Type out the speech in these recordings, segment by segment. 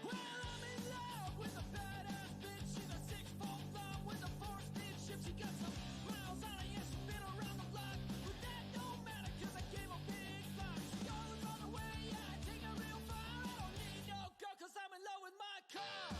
Well, I'm in love with a badass bitch. She's a 6'4" blonde with a 4-speed ship. She got some miles on her, yeah, she's been around the block. But that don't matter, cause I gave her big box. She goes all the way, yeah, I take her real far. I don't need no girl, cause I'm in love with my car.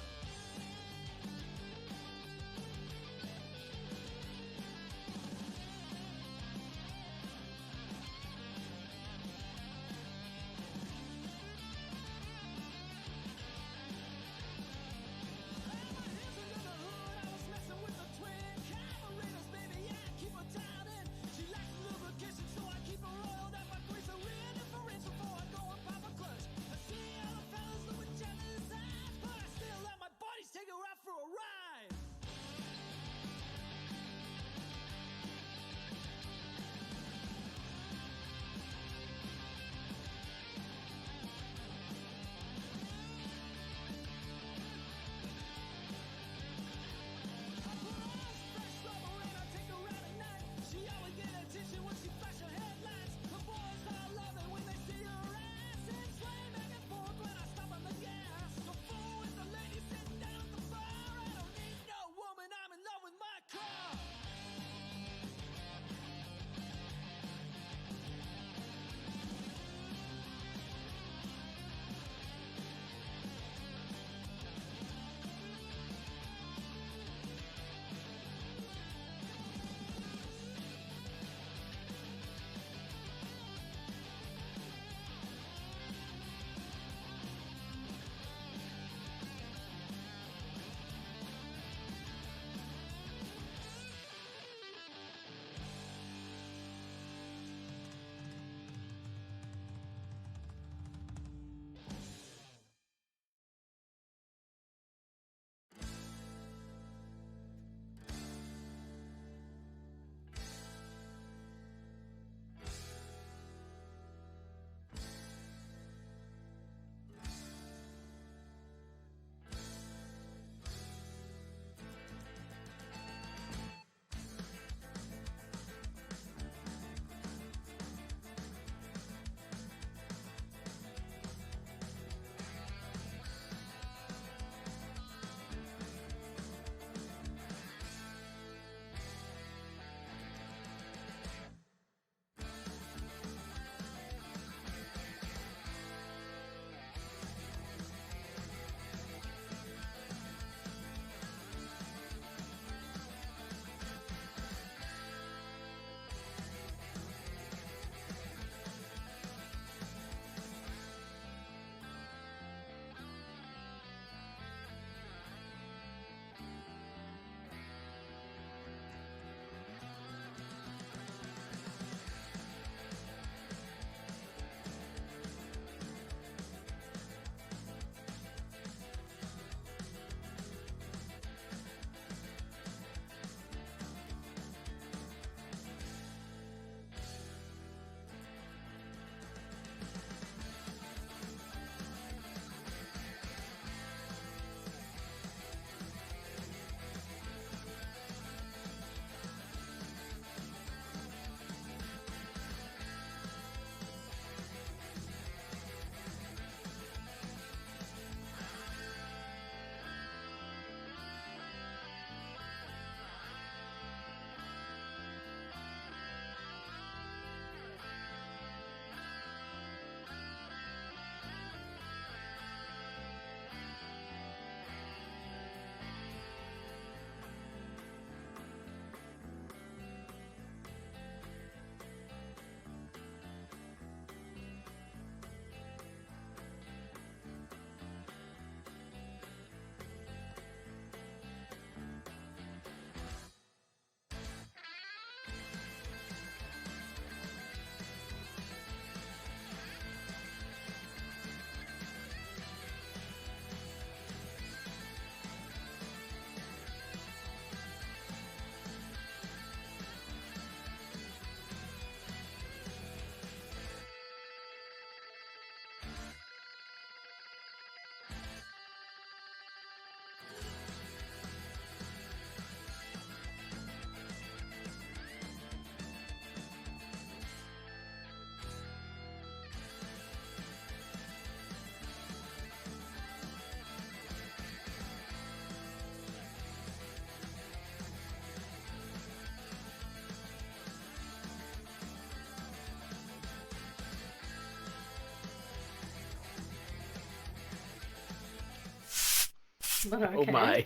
But okay. Oh my.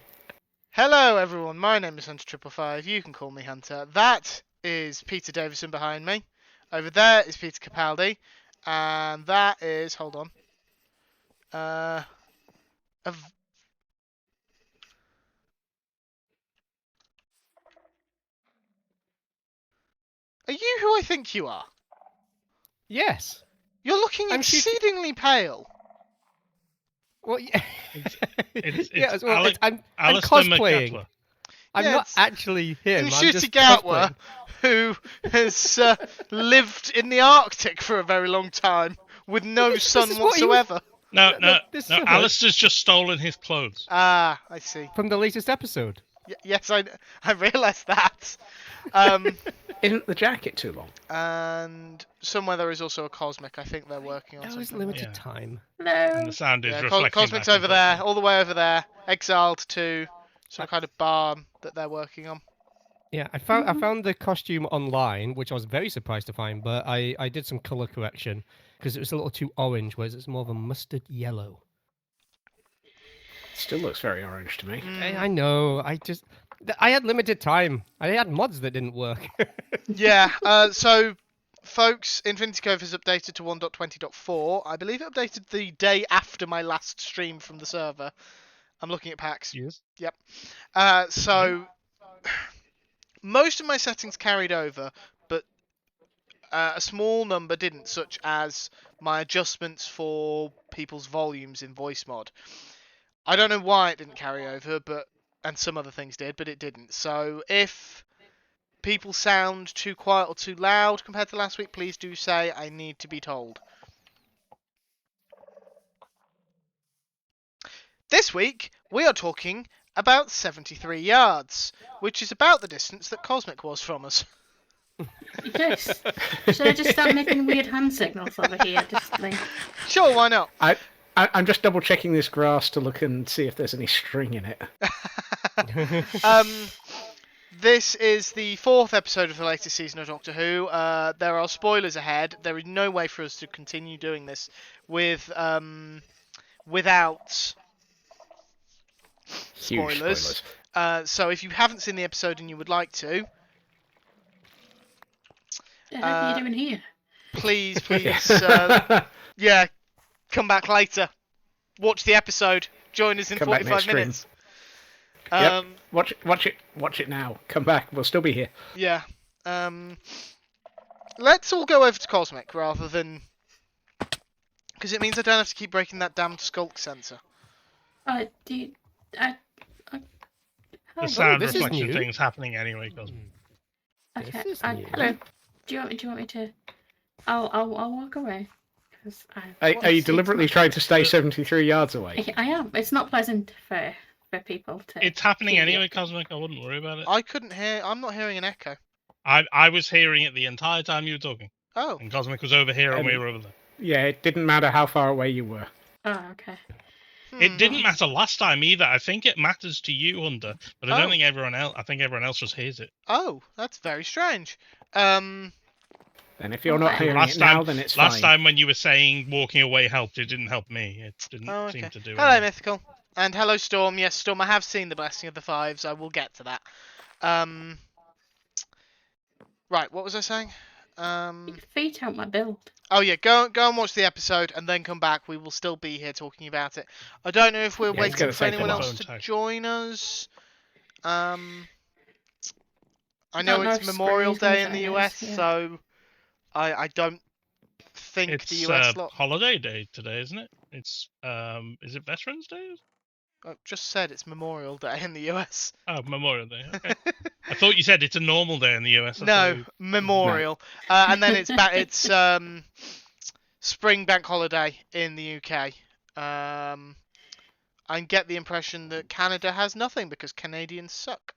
Hello, everyone. My name is Hunter555. You can call me Hunter. That is Peter Davison behind me. Over there is Peter Capaldi, and that is hold on. Are you who I think you are? Yes. You're looking I'm exceedingly pale. Well, yeah. It's yeah, well, I'm Alastair cosplaying. McGatler. I'm Yeah, not it's actually him. I'm Ncuti just Gatwa, cosplaying. who has lived in the Arctic for a very long time with no This sun is what he was- whatsoever. No, this no. is Alastair's just stolen his clothes. Ah, I see. from the latest episode. Yes, I realised that. Isn't the jacket too long? And somewhere there is also a Cosmic. I think they're working on That was something. limited Yeah. time. And Hello. the sound is Yeah, reflecting Cosmic's back over into there, it. all the way over there. Exiled to some kind of barn that they're working on. Yeah, I found the costume online, which I was very surprised to find, but I did some color correction because it was a little too orange, whereas it's more of a mustard yellow. Still looks very orange to me. I know. I had limited time. I had mods that didn't work. Yeah, so, folks, Infinity Cove has updated to 1.20.4. I believe it updated the day after my last stream from the server. I'm looking at packs. Yes. Yep. So, most of my settings carried over, but a small number didn't, such as my adjustments for people's volumes in voice mod. I don't know why it didn't carry over, and some other things did, but it didn't. So if people sound too quiet or too loud compared to last week, please do say I need to be told. This week, we are talking about 73 yards, which is about the distance that Cosmic was from us. Yes. Should I just start making weird hand signals over here? Just like... Sure, why not? I'm just double checking this grass to look and see if there's any string in it. This is the 4th episode of the latest season of Doctor Who. There are spoilers ahead. There is no way for us to continue doing this without Huge spoilers. So if you haven't seen the episode and you would like to, The heck are you doing here? please, yeah, come back later. Watch the episode. Join us in Come back 45 next stream. minutes. Yep. Watch it now. Come back. We'll still be here. Yeah. Let's all go over to Cosmic rather than... Because it means I don't have to keep breaking that damn skulk sensor. The The sound this is reflection new. thing's happening anyway, Cosmo. Okay. This is new. Hello. Do you want me to? I'll walk away. Cause Are you deliberately trying to stay 73 yards away? I am. It's not pleasant for people to. It's happening hear anyway, you. Cosmic. I wouldn't worry about it. I couldn't hear... I'm not hearing an echo. I was hearing it the entire time you were talking. Oh. And Cosmic was over here and we were over there. Yeah, it didn't matter how far away you were. Oh, okay. It didn't matter last time either. I think it matters to you, Hunter, but I don't Oh. think everyone else. I think everyone else just hears it. Oh, that's very strange. And if you're not Okay. hearing Last it now, time, then it's last fine. time when you were saying walking away helped, it didn't help me. It didn't Oh, okay. seem to do. Hello, anything. Mythical. And hello, Storm. Yes, Storm, I have seen The Blessing of the Fives. I will get to that. Right, what was I saying? You could feet out my build. Oh yeah, go and watch the episode and then come back. We will still be here talking about it. I don't know if we're Yeah, it's waiting gonna for take a anyone while. else to Phone tag. join us. I Don't know know it's if Memorial Spring is Day in the gonna US, join us, yeah. so I don't think It's the US lot. holiday day today, isn't it? It's is it Veterans Day? I just said it's Memorial Day in the US. Oh, Memorial Day. Okay. I thought you said it's a normal day in the US. I thought No, you- Memorial. And then it's back. It's Spring Bank Holiday in the UK. I get the impression that Canada has nothing because Canadians suck.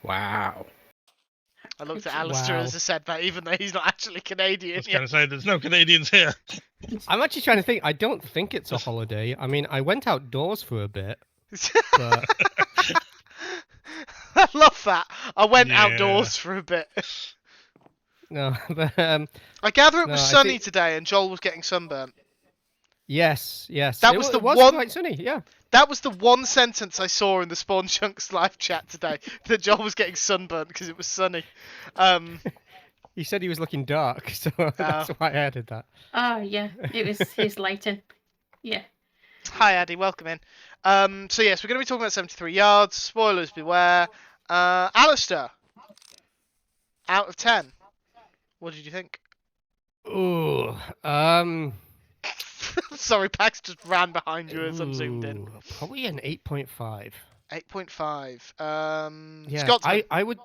Wow. I looked at Wow. Alastair as I said that, even though he's not actually I Canadian. was going to say there's no Canadians here. I'm actually trying to think. I don't think it's a holiday. I mean, I went outdoors for a bit, but I love that. I went Yeah. outdoors for a bit. no. But I gather it No, was I sunny think- today and Joel was getting sunburnt. Yes. That was the it was one- quite sunny. Yeah. That was the one sentence I saw in the Spawn Chunks live chat today. That Joel was getting sunburnt because it was sunny. He said he was looking dark, so that's why I added that. Oh, yeah. It was his lighting. Yeah. Hi, Addy. Welcome in. So yes, we're going to be talking about 73 yards. Spoilers beware. Alastair, out of 10. What did you think? Ooh. Sorry, Pax just ran behind you as I'm zoomed in. Probably an 8.5. 8.5. Yeah, Scotsman. I would.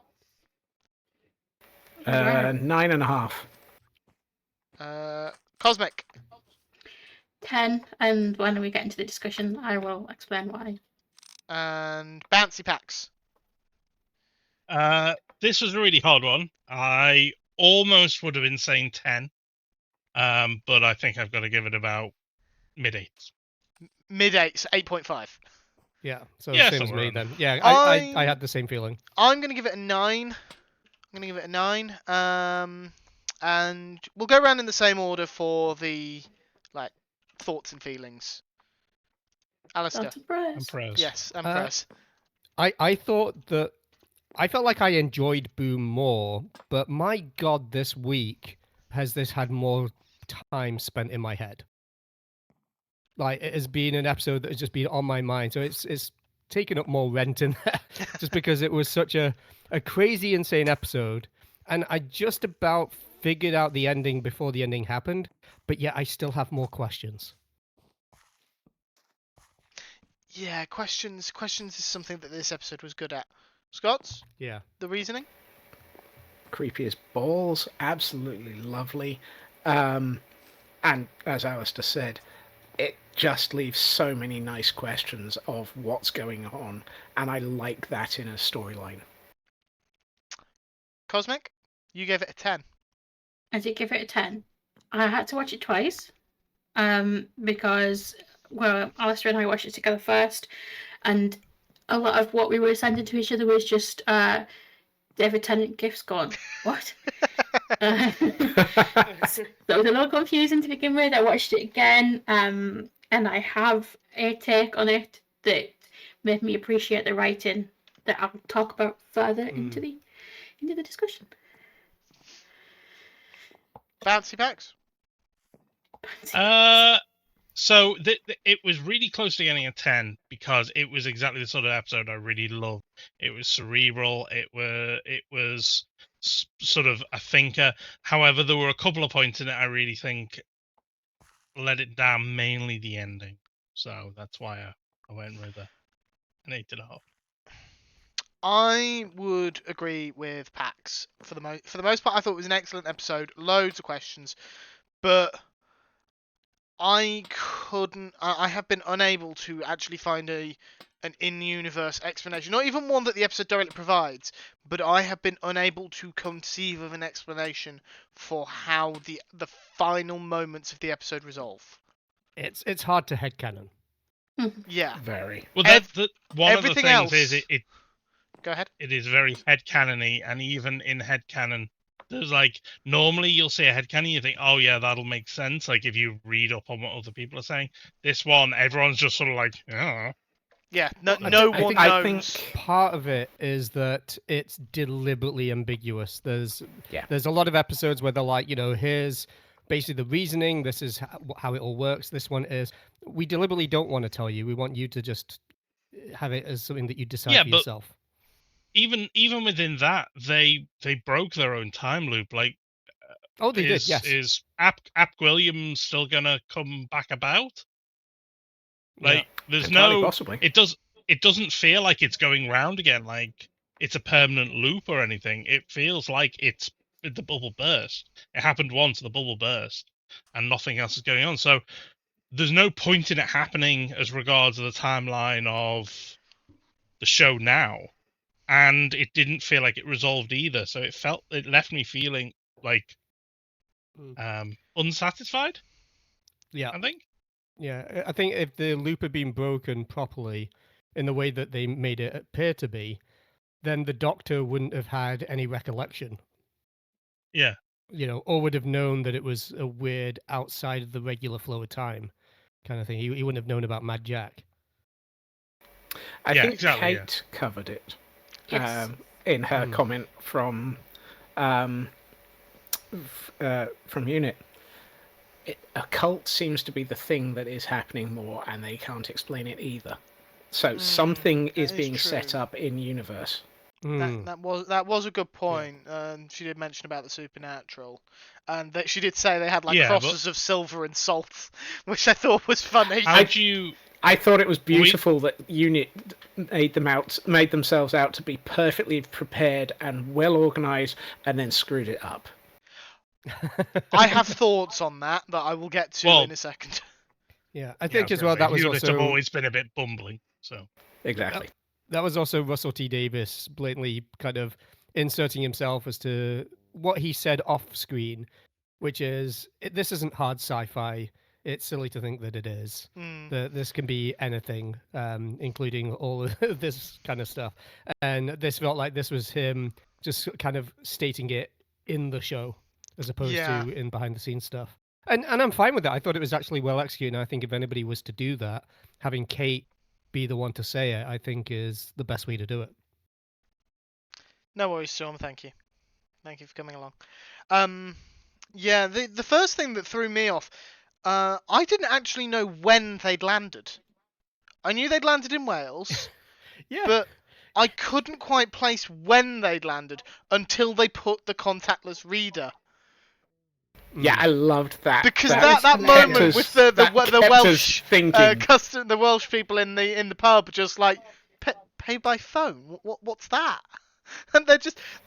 9.5. Cosmic. 10, and when we get into the discussion, I will explain why. And Bouncy Pax. This was a really hard one. I almost would have been saying 10, but I think I've got to give it about mid-8s. Mid-8s, 8.5. Yeah, so Yeah, same as somewhere me around then. there. Yeah, I had the same feeling. I'm going to give it a 9. And we'll go around in the same order for the thoughts and feelings. Alastair. That's a press. And prayers. Yes, and press. I thought that I felt like I enjoyed Boom more, but my God, this week has this had more time spent in my head. Like, it has been an episode that has just been on my mind, so it's taken up more rent in there, just because it was such a crazy, insane episode, and I just about figured out the ending before the ending happened, but yet I still have more questions. Yeah, questions is something that this episode was good at. Scots, Yeah. the reasoning? Creepy as balls. Absolutely lovely. And as Alistair said, it just leaves so many nice questions of what's going on, and I like that in a storyline. Cosmic, you gave it a 10. I did give it a 10. I had to watch it twice because, well, Alastair and I watched it together first, and a lot of what we were sending to each other was just David Tennant gifts gone. What? So it was a little confusing to begin with. I watched it again, and I have a take on it that made me appreciate the writing that I'll talk about further into the discussion. Bouncy Pax? So it was really close to getting a 10 because it was exactly the sort of episode I really loved. It was cerebral. It was sort of a thinker. However, there were a couple of points in it I really think let it down, mainly the ending. So that's why I went with an 8.5. I would agree with Pax for the most part. I thought it was an excellent episode, loads of questions, but I have been unable to actually find an in-universe explanation, not even one that the episode directly provides, but I have been unable to conceive of an explanation for how the final moments of the episode resolve. It's hard to headcanon. Yeah. Very. Well, one of the everything things else- is it Go ahead. it is very headcanon-y, and even in headcanon, there's normally you'll see a headcanon, you think, oh yeah, that'll make sense, if you read up on what other people are saying. This one, everyone's just sort of yeah. Yeah, I one think- I knows. think Part of it is that it's deliberately ambiguous. There's a lot of episodes where they're like, here's basically the reasoning, this is how it all works. This one is, we deliberately don't want to tell you. We want you to just have it as something that you decide for yourself. Even within that, they broke their own time loop. Oh, they did, yes. Is Ap Williams still gonna come back about? There's entirely no possibly. It doesn't feel like it's going round again, like it's a permanent loop or anything. It feels like it's the bubble burst. It happened once, the bubble burst, and nothing else is going on. So there's no point in it happening as regards to the timeline of the show now. And it didn't feel like it resolved either. So it left me feeling unsatisfied. Yeah. I think. Yeah, I think if the loop had been broken properly in the way that they made it appear to be, then the Doctor wouldn't have had any recollection. Yeah. Or would have known that it was a weird outside of the regular flow of time kind of thing. He wouldn't have known about Mad Jack. I Yeah, think exactly, yeah. Kate covered it Yes. in her comment from Unit. A cult seems to be the thing that is happening more, and they can't explain it either. So something is is being set true. up in universe. That was a good point. She did mention about the supernatural, and that she did say they had like Yeah, but- crosses of silver and salt, which I thought was funny. How do you? I thought it was beautiful that Unit made themselves out to be perfectly prepared and well organized, and then screwed it up. I have thoughts on that I will get to in a second. Yeah, I think as well that was units also have always been a bit bumbling. So Exactly. that was also Russell T Davies blatantly kind of inserting himself as to what he said off screen, which is this isn't hard sci-fi. It's silly to think that it is. That this can be anything, including all of this kind of stuff. And this felt like this was him just kind of stating it in the show as opposed to in behind the scenes stuff. And I'm fine with that. I thought it was actually well executed. And I think if anybody was to do that, having Kate be the one to say it, I think is the best way to do it. No worries, Storm. Thank you. Thank you for coming along. Yeah, the first thing that threw me off, I didn't actually know when they'd landed. I knew they'd landed in Wales, Yeah. but I couldn't quite place when they'd landed until they put the contactless reader. Yeah, I loved that. Because that that moment with the Welsh the Welsh people in the pub just like pay by phone. What's that? And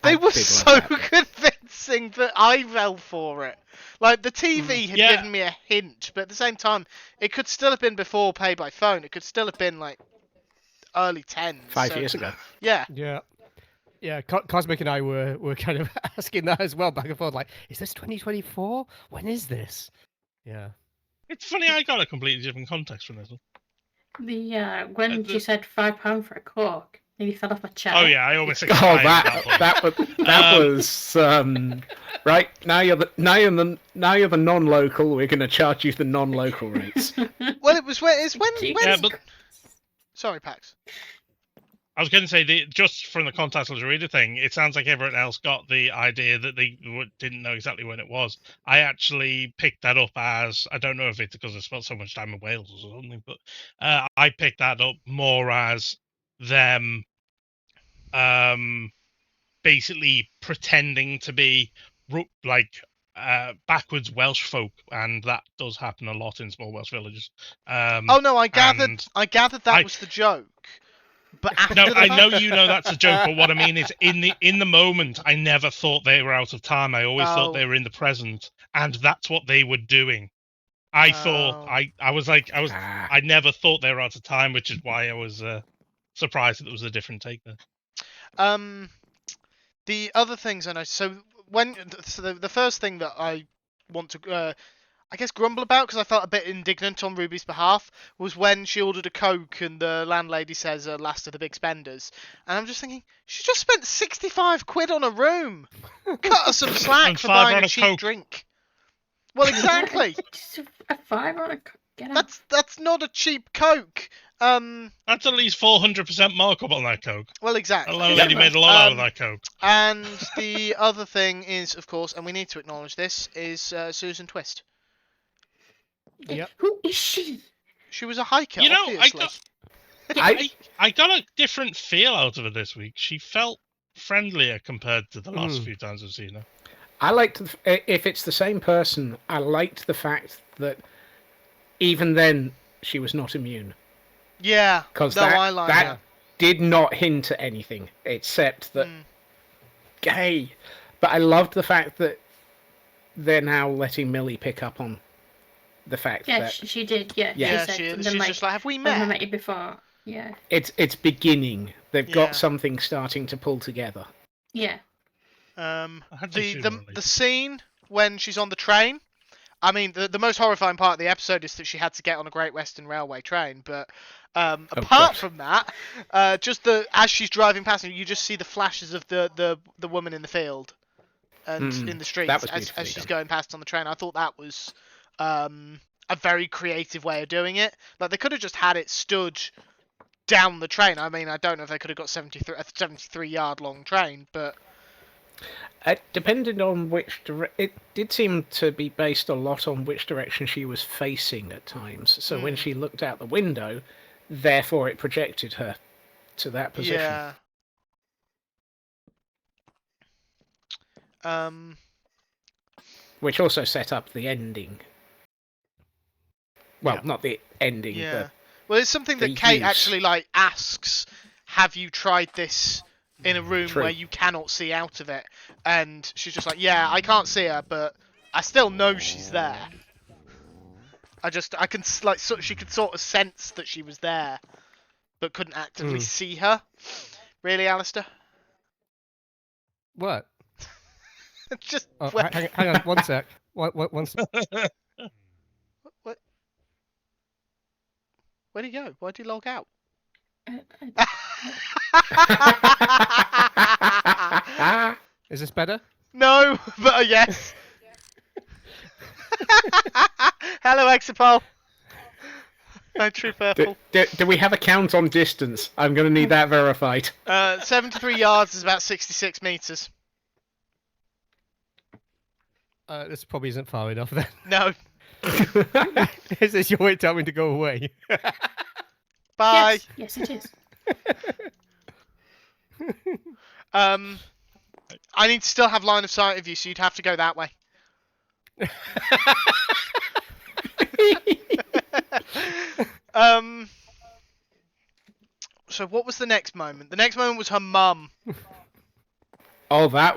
they were so convincing that I fell for it. Like the TV had given me a hint, but at the same time, it could still have been before pay by phone. It could still have been like early 10s. 5 years ago. Yeah. Yeah, Cosmic and I were kind of asking that as well, back and forth. Like, is this 2024? When is this? Yeah. It's funny. I got a completely different context from this one. When you said £5 for a cork, nearly fell off my chair. Oh yeah, I almost. That was right. Now you're the non-local. We're going to charge you the non-local rates. Well, it was when. Sorry, Pax. I was going to say, just from the contactless reader thing, it sounds like everyone else got the idea that they didn't know exactly when it was. I actually picked that up as, I don't know if it's because I spent so much time in Wales or something, but I picked that up more as them basically pretending to be backwards Welsh folk, and that does happen a lot in small Welsh villages. I gathered that was the joke. But I know you know that's a joke, but what I mean is in the moment, I never thought they were out of time. I always thought they were in the present, and that's what they were doing. I thought I never thought they were out of time, which is why I was surprised that it was a different take there. The other things I know. So the first thing that I want to I guess grumble about, because I felt a bit indignant on Ruby's behalf, was when she ordered a Coke and the landlady says last of the big spenders. And I'm just thinking, she just spent 65 quid on a room. Cut her some slack for buying a cheap Coke. Drink. Well, exactly. A fiver on a Coke. That's not a cheap Coke. That's at least 400% markup on that Coke. Well, exactly. The lady made a lot out of that Coke. And the other thing is, of course, and we need to acknowledge this, is Susan Twist. Yep. Who is she? She was a hiker, obviously. I got a different feel out of her this week. She felt friendlier compared to the last few times I've seen her. I liked, if it's the same person, I liked the fact that even then she was not immune. Yeah, because that did not hint at anything except that gay. But I loved the fact that they're now letting Millie pick up on the fact that she did. Yeah, she's just like, have we met? Have I met you before? Yeah. It's beginning. They've got something starting to pull together. Yeah. The scene when she's on the train. I mean, the most horrifying part of the episode is that she had to get on a Great Western Railway train. But apart from that, as she's driving past, you just see the flashes of the woman in the field and in the streets as she's going past on the train. I thought that was a very creative way of doing it. Like, they could have just had it stood down the train. I mean, I don't know if they could have got a 73-yard long train, but Depending on which it did seem to be based a lot on which direction she was facing at times. So when she looked out the window, therefore it projected her to that position. yeah. Which also set up the ending. Well, Yeah. not the ending, Yeah. but Well, it's something the that Kate use. actually like asks, have you tried this in a room True. where you cannot see out of it? And she's just like, yeah, I can't see her, but I still know she's there. I can like she could sort of sense that she was there, but couldn't actively see her. Really, Alistair? What? Just Oh, hang on, one sec. One sec. what? Where'd he go? Why'd he log out? Is this better? No, but yes. Hello, Exapol. Hi, True Purple. do we have a count on distance? I'm going to need that verified. 73 yards is about 66 meters. This probably isn't far enough then. No. Is this your way to tell me to go away? Bye. Yes, it is. I need to still have line of sight of you, so you'd have to go that way. So what was the next moment? The next moment was her mum. Oh, that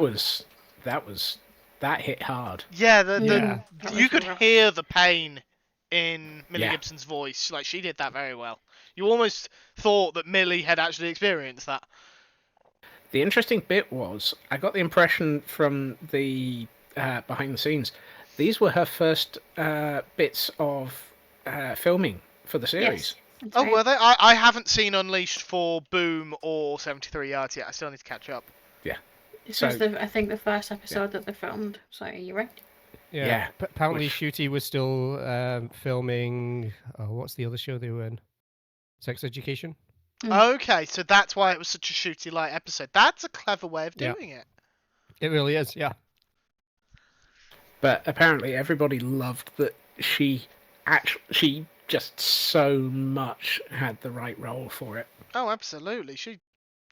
hit hard. Yeah, Yeah. you could hear the pain in Millie Yeah. Gibson's voice. Like, she did that very well. You almost thought that Millie had actually experienced that. The interesting bit was, I got the impression from the behind the scenes, these were her first bits of filming for the series. Yes. That's Oh, right. were they? I haven't seen Unleashed for Boom or 73 Yards yet. I still need to catch up. This So- was I think the first episode that they filmed. So you're right. Yeah, Apparently, which- Shooty was still filming. Oh, what's the other show they were in? Sex Education. Okay, so that's why it was such a shooty light episode. That's a clever way of Yeah. doing it. It really is. Yeah. But apparently everybody loved that she just so much had the right role for it. Oh, absolutely. She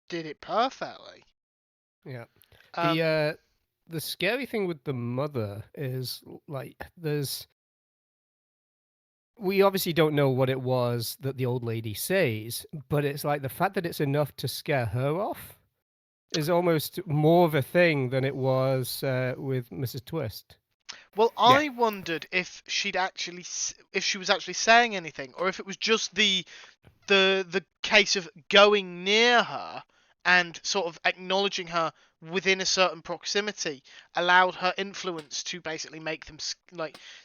did it perfectly. Yeah. Um, The scary thing with the mother is like we obviously don't know what it was that the old lady says, but it's like the fact that it's enough to scare her off is almost more of a thing than it was with Mrs. Twist. Well, I wondered if she was actually saying anything, or if it was just the case of going near her and sort of acknowledging her within a certain proximity allowed her influence to basically make them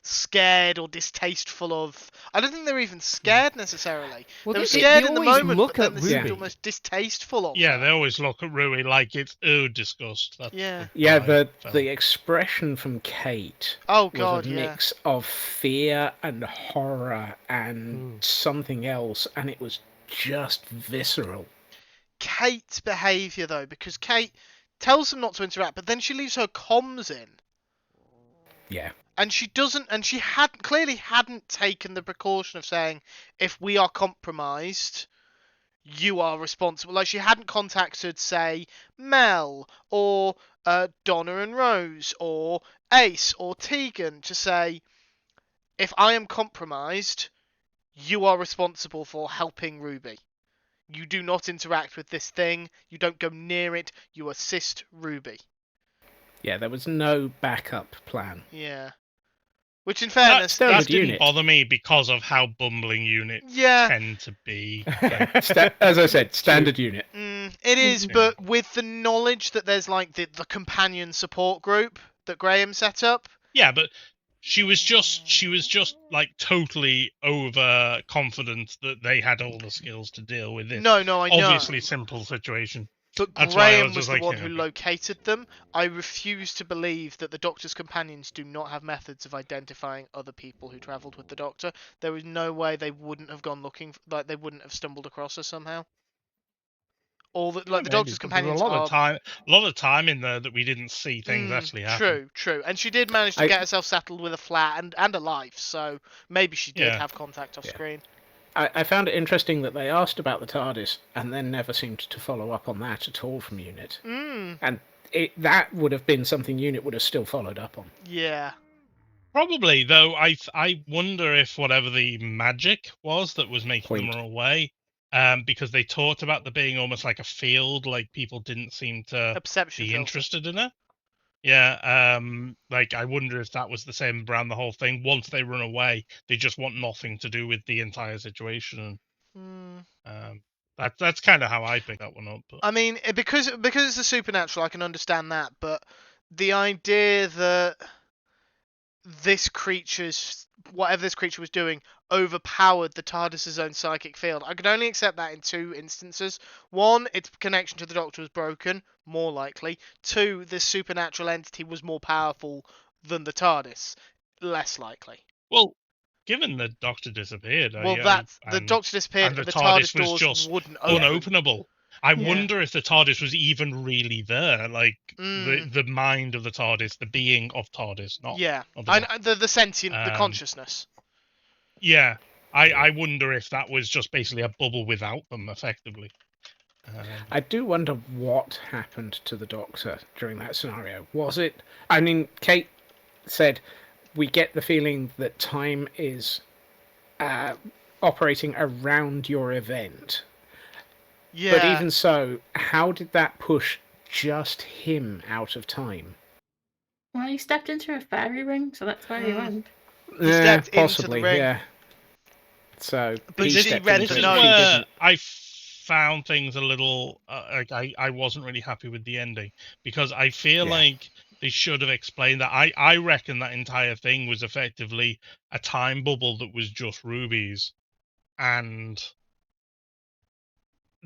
scared or distasteful of. I don't think they're even scared necessarily. Well, they were they scared in the always moment, look but then at they seemed Ruby. almost distasteful of Yeah, her. they always look at Rui like it's disgust. That's Yeah. Yeah, what I the felt. expression from Kate Oh was God, a yeah. mix of fear and horror and something else, and it was just visceral. Kate's behaviour though, because Kate tells them not to interact, but then she leaves her comms in. Yeah. And she doesn't, and she clearly hadn't taken the precaution of saying, if we are compromised, you are responsible. Like, she hadn't contacted, say, Mel, or Donna and Rose, or Ace, or Tegan to say, if I am compromised, you are responsible for helping Ruby. You do not interact with this thing, you don't go near it, you assist Ruby. Yeah, there was no backup plan. Yeah. Which, in fairness, Standard That didn't unit. bother me because of how bumbling units yeah, tend to be. As I said, standard unit. it is, Yeah. but with the knowledge that there's like the companion support group that Graham set up. Yeah, but she was just like totally overconfident that they had all the skills to deal with this No, I know. obviously simple situation. But That's why I Graham was was just the like, one yeah, who okay. located them. I refuse to believe that the Doctor's companions do not have methods of identifying other people who travelled with the Doctor. There is no way they wouldn't have gone looking, like they wouldn't have stumbled across her somehow. All the Yeah, the maybe, Doctor's but there were companions are. a lot of time in there that we didn't see things actually happen. True. And she did manage to I- get herself settled with a flat and a life, so maybe she did Yeah. have contact off Yeah. screen. I found it interesting that they asked about the TARDIS and then never seemed to follow up on that at all from Unit. And that would have been something Unit would have still followed up on. Yeah. Probably, though. I wonder if whatever the magic was that was making them Point. run away, because they talked about there being almost like a field, like people didn't seem to A perception be filter. interested in it. Yeah, like I wonder if that was the same around the whole thing. Once they run away, they just want nothing to do with the entire situation. That's kind of how I picked that one up. But I mean, because it's the supernatural, I can understand that, but the idea that whatever this creature was doing overpowered the TARDIS's own psychic field. I could only accept that in two instances. One, its connection to the Doctor was broken, more likely. Two, this supernatural entity was more powerful than the TARDIS, less likely. well, given the Doctor disappeared, Well, the Doctor disappeared, and the the TARDIS TARDIS was doors just wouldn't open. unopenable. I Yeah. wonder if the TARDIS was even really there, like the mind of the TARDIS, the being of TARDIS, not Yeah, not the sentient, the consciousness. Yeah, I wonder if that was just basically a bubble without them, effectively. I do wonder what happened to the Doctor during that scenario. Was it... I mean, Kate said, we get the feeling that time is operating around your event. Yeah. But even so, how did that push just him out of time? Well, he stepped into a fairy ring, so that's where he went. He stepped into the possibly, ring. yeah. So, But he did he stepped read into the it, note? she Where didn't. I found things a little like I wasn't really happy with the ending, because I feel Yeah. like they should have explained that. I reckon that entire thing was effectively a time bubble that was just rubies, and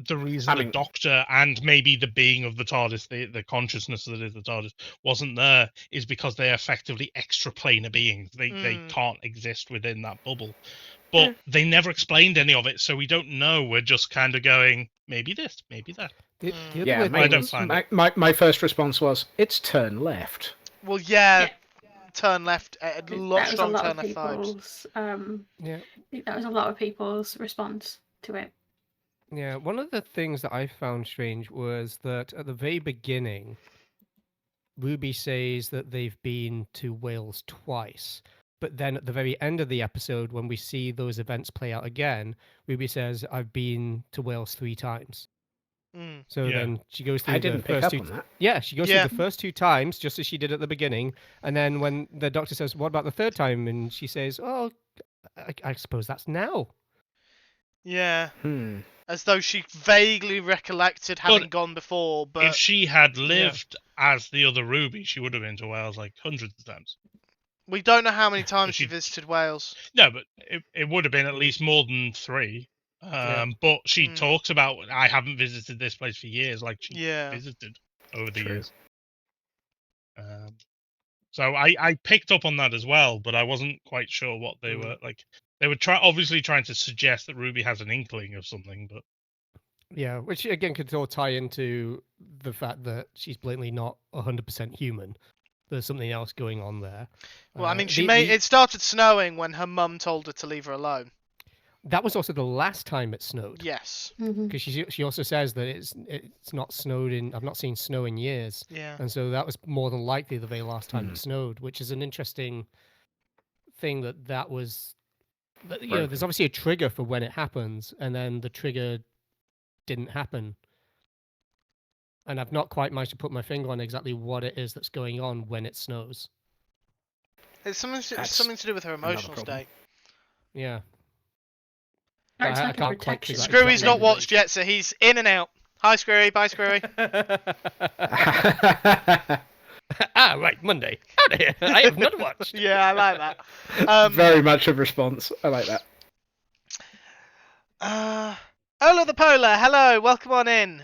the reason the Doctor and maybe the being of the TARDIS, the consciousness that is the TARDIS, wasn't there is because they're effectively extraplanar beings. They can't exist within that bubble. But they never explained any of it, so we don't know. We're just kind of going, maybe this, maybe that. Yeah, I don't find it. my first response was, it's turn left. Well, yeah. Turn left, a lot That was a strong lot turn of left vibes. people's. I think that was a lot of people's response to it. Yeah, one of the things that I found strange was that at the very beginning, Ruby says that they've been to Wales twice. But then at the very end of the episode, when we see those events play out again, Ruby says, I've been to Wales 3 times. So then she goes through I didn't pick up on that. Yeah, she goes through the first 2 times, just as she did at the beginning. And then when the Doctor says, what about the 3rd time? And she says, oh, I suppose that's now. Yeah. As though she vaguely recollected having gone before, but... If she had lived as the other Ruby, she would have been to Wales like hundreds of times. We don't know how many times she visited Wales. No, but it would have been at least more than 3. But she talks about, I haven't visited this place for years, like she visited over the years. So I picked up on that as well, but I wasn't quite sure what they were like. They were obviously trying to suggest that Ruby has an inkling of something, but yeah, which again could all tie into the fact that she's blatantly not 100% human. There's something else going on there. Well, I mean, it started snowing when her mum told her to leave her alone. That was also the last time it snowed. Yes. Because she also says that it's not snowed in. I've not seen snow in years. Yeah. And so that was more than likely the very last time it snowed, which is an interesting thing that was. You know, there's obviously a trigger for when it happens, and then the trigger didn't happen. And I've not quite managed to put my finger on exactly what it is that's going on when it snows. It's something to do with her emotional state. Yeah. I can't quite figure out Screwy's exactly not what it watched yet, so he's in and out. Hi, Screwy. Bye, Screwy. Right, Monday. Out of here. I have not watched. Yeah, I like that. Very much a response. I like that. Ola the Polar, hello, welcome on in.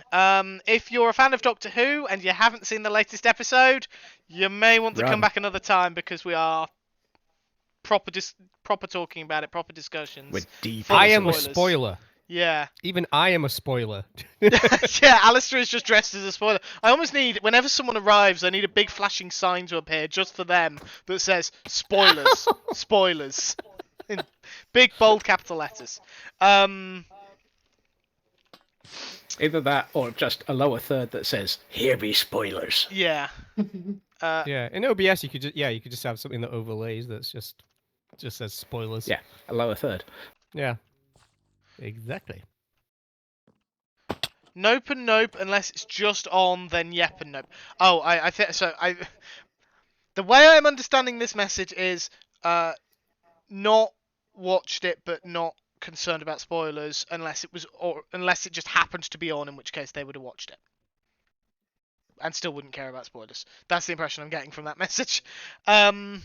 If you're a fan of Doctor Who and you haven't seen the latest episode, you may want to come Run. back another time because we are proper talking about it, proper discussions. We're deep. Full of I am a spoilers. spoiler. Yeah. Even I am a spoiler. Yeah, Alastair is just dressed as a spoiler. I almost need, whenever someone arrives, I need a big flashing sign to appear just for them that says, spoilers, spoilers. In big, bold capital letters. Either that or just a lower third that says, "Here be spoilers." Yeah. Yeah, in OBS you could just have something that overlays that's just says spoilers. Yeah, a lower third. Yeah. Exactly. Nope and nope, unless it's just on, then yep and nope. Oh, I think so. The way I'm understanding this message is, not watched it, but not concerned about spoilers, unless it just happened to be on, in which case they would have watched it, and still wouldn't care about spoilers. That's the impression I'm getting from that message. What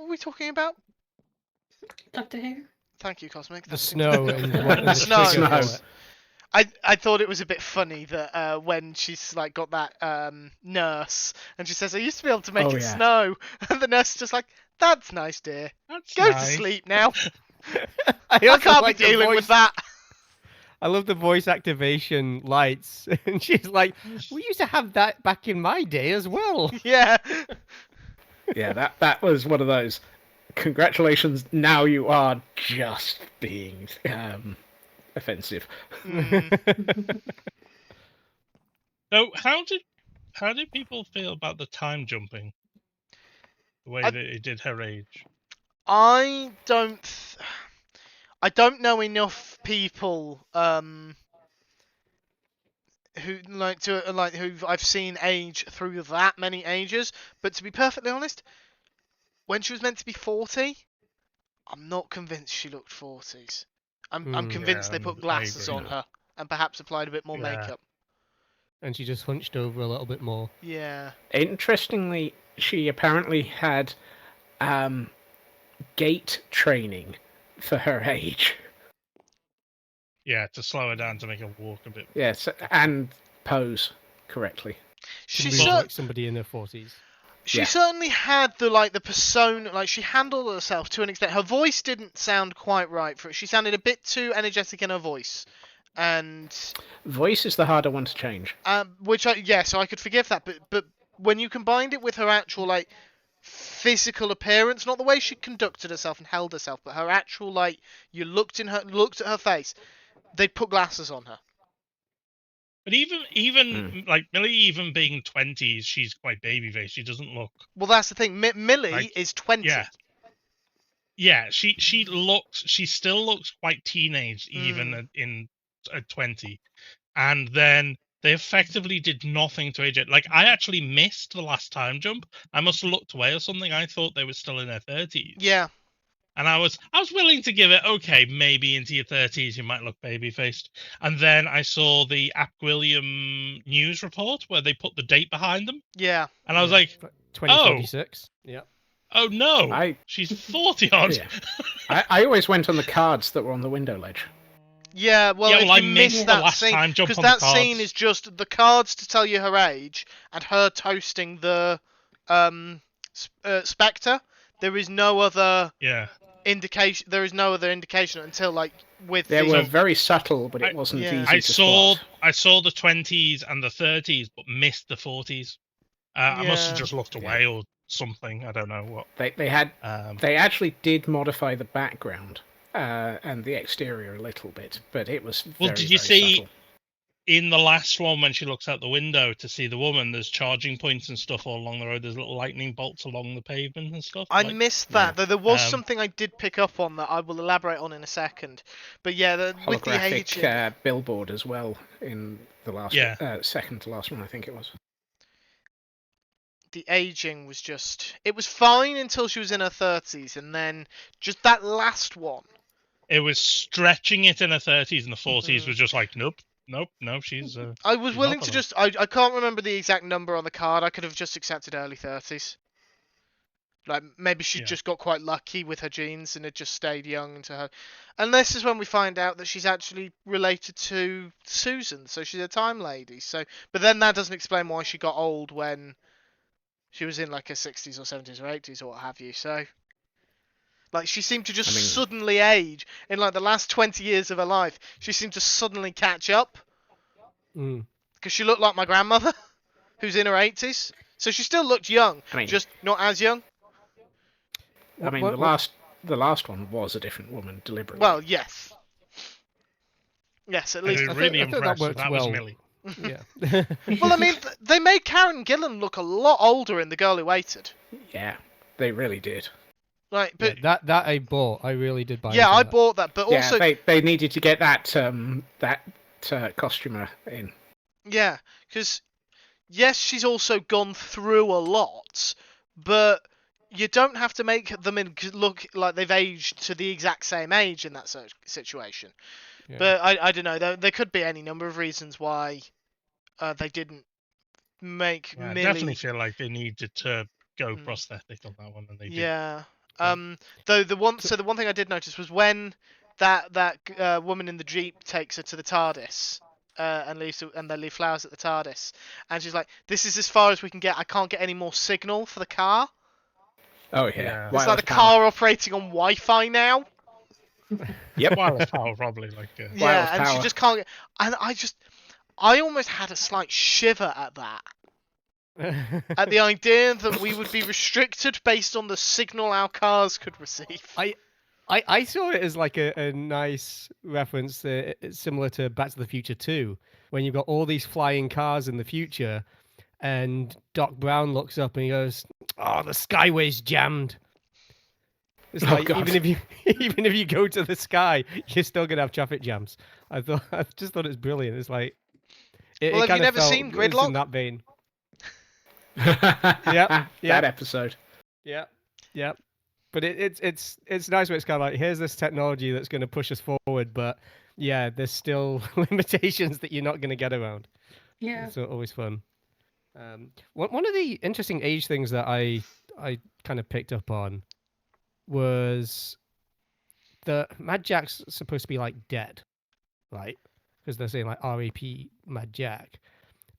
were we talking about? Doctor Who. Thank you, Cosmic. The snow and what The snow. trigger for Snow. it. I thought it was a bit funny that when she's like got that nurse and she says, "I used to be able to make Oh, it yeah. snow," and the nurse is just like, "That's nice, dear. That's Go nice. to sleep now. I I also can't like be the dealing voice- with that." I love the voice activation lights. And she's like, we used to have that back in my day as well. Yeah. Yeah, that was one of those. Congratulations, now you are just being offensive. So how did people feel about the time jumping? The way I- that it did her age. I don't know enough people who who I've seen age through that many ages, but to be perfectly honest, when she was meant to be 40, I'm not convinced she looked 40s. I'm convinced Yeah, they put I glasses agree. on her and perhaps applied a bit more Yeah. makeup. And she just hunched over a little bit more. Yeah. Interestingly, she apparently had gait training for her age. Yeah, to slow her down to make her walk a bit. Yes, and pose correctly. She Move cer- like somebody in their 40s. She Yeah. certainly had the persona, like she handled herself to an extent. Her voice didn't sound quite right for it. She sounded a bit too energetic in her voice, and Voice is the harder one to change. so I could forgive that. But when you combined it with her actual like physical appearance, not the way she conducted herself and held herself, but her actual like you looked at her face, they put glasses on her. But even like Millie, even being 20s, she's quite baby faced. She doesn't look. Well, that's the thing. Millie Like, is 20. Yeah, she still looks quite teenage even at 20, and then they effectively did nothing to age it. Like I actually missed the last time jump. I must have looked away or something. I thought they were still in their 30s. Yeah. And I was willing to give it, okay, maybe into your 30s you might look baby faced. And then I saw the Ap William news report where they put the date behind them, Yeah. and I was like, 2046. Yeah. oh no, she's 40 odd. Yeah. I always went on the cards that were on the window ledge. Yeah, well, Yeah, if well, I you missed miss the that last scene, time jump because on the that scene cards. is just the cards to tell you her age and her toasting the Spectre. There is no other Yeah. indication. There is no other indication until like with They the were very subtle, but it I- wasn't yeah. easy I to saw spot. I saw the 20s and the 30s, but missed the 40s. I must have Yeah. just looked away or something. I don't know what. They actually did modify the background and the exterior a little bit, but it was Well, very, did you very see subtle. in the last one when she looks out the window to see the woman? There's charging points and stuff all along the road. There's little lightning bolts along the pavement and stuff. I like- missed that. Though there was Um, something I did pick up on that I will elaborate on in a second. But yeah, with the aging, Holographic billboard as well in the last Yeah. second to last one, I think it was. the aging was it was fine until she was in her 30s, and then just that last one. It was stretching it in her 30s, and the 40s Mhm. was just like, nope, she's. I was She's willing not to gonna- I can't remember the exact number on the card. I could have just accepted early 30s. Like maybe she Yeah. just got quite lucky with her genes and had just stayed young into her. And this is when we find out that she's actually related to Susan, so she's a time lady. So, but then that doesn't explain why she got old when she was in like her 60s or 70s or 80s or what have you. So, like she seemed to just suddenly age in like the last 20 years of her life. She seemed to suddenly catch up because she looked like my grandmother, who's in her 80s. So she still looked young, just not as young. I mean, the last one was a different woman deliberately. Well, yes. Yes, at I'd least. be really I thought impressed that if works that well. was Millie. Yeah. Well, I mean, they made Karen Gillan look a lot older in The Girl Who Waited. Yeah, they really did. Right, but Yeah, that I bought. I really did buy. yeah, into I that. bought that, but also they needed to get that costumer in. yeah, because yes, she's also gone through a lot, but you don't have to make them look like they've aged to the exact same age in that situation. Yeah. But I don't know. There could be any number of reasons why they didn't make Yeah, I Millie. definitely feel like they needed to go prosthetic on that one, and they did. Yeah. Though the one thing I did notice was when that woman in the Jeep takes her to the TARDIS. And they leave flowers at the TARDIS, and she's like, "This is as far as we can get. I can't get any more signal for the car." Oh yeah, Yeah. It's like the car operating on Wi-Fi now. Yep. Wireless power, probably. Yeah, and she power. just can't get. And I almost had a slight shiver at that. At the idea that we would be restricted based on the signal our cars could receive. I saw it as like a nice reference, similar to Back to the Future 2, when you've got all these flying cars in the future, and Doc Brown looks up and he goes, "Oh, the skyway's jammed." It's like God. even if you go to the sky, you're still gonna have traffic jams. I just thought it was brilliant. It's like Well, have you never seen Gridlock? In that vein. That episode. Yeah. But it's nice when it's kind of like, here's this technology that's going to push us forward, but yeah, there's still limitations that you're not going to get around. Yeah. It's always fun. One of the interesting age things that I kind of picked up on was that Mad Jack's supposed to be like dead, right? Because they're saying like R.A.P. Mad Jack.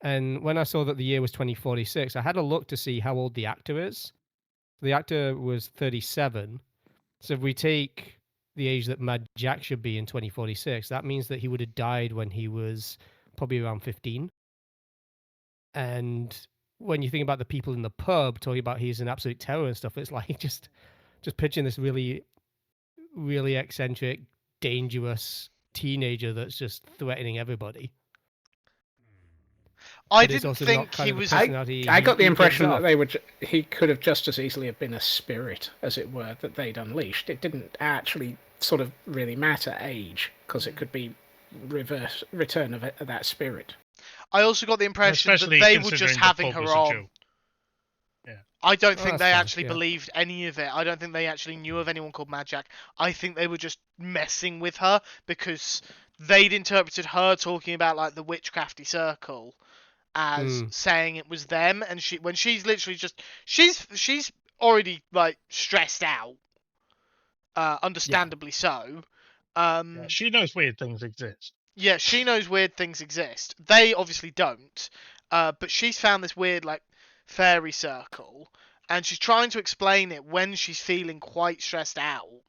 And when I saw that the year was 2046, I had a look to see how old the actor is. The actor was 37. So if we take the age that Mad Jack should be in 2046, that means that he would have died when he was probably around 15. And when you think about the people in the pub talking about he's an absolute terror and stuff, it's like just pitching this really, really eccentric, dangerous teenager that's just threatening everybody. I didn't think he was. I got the impression that he could have just as easily have been a spirit, as it were, that they'd unleashed. It didn't actually sort of really matter age, because it could be return of that spirit. I also got the impression that they were just having her on. Yeah. I don't think they actually believed any of it. I don't think they actually knew of anyone called Mad Jack. I think they were just messing with her because they'd interpreted her talking about like the witchcrafty circle as saying it was them, and she's literally just she's already like stressed out, understandably so. She knows weird things exist. Yeah, she knows weird things exist. They obviously don't, but she's found this weird like fairy circle, and she's trying to explain it when she's feeling quite stressed out,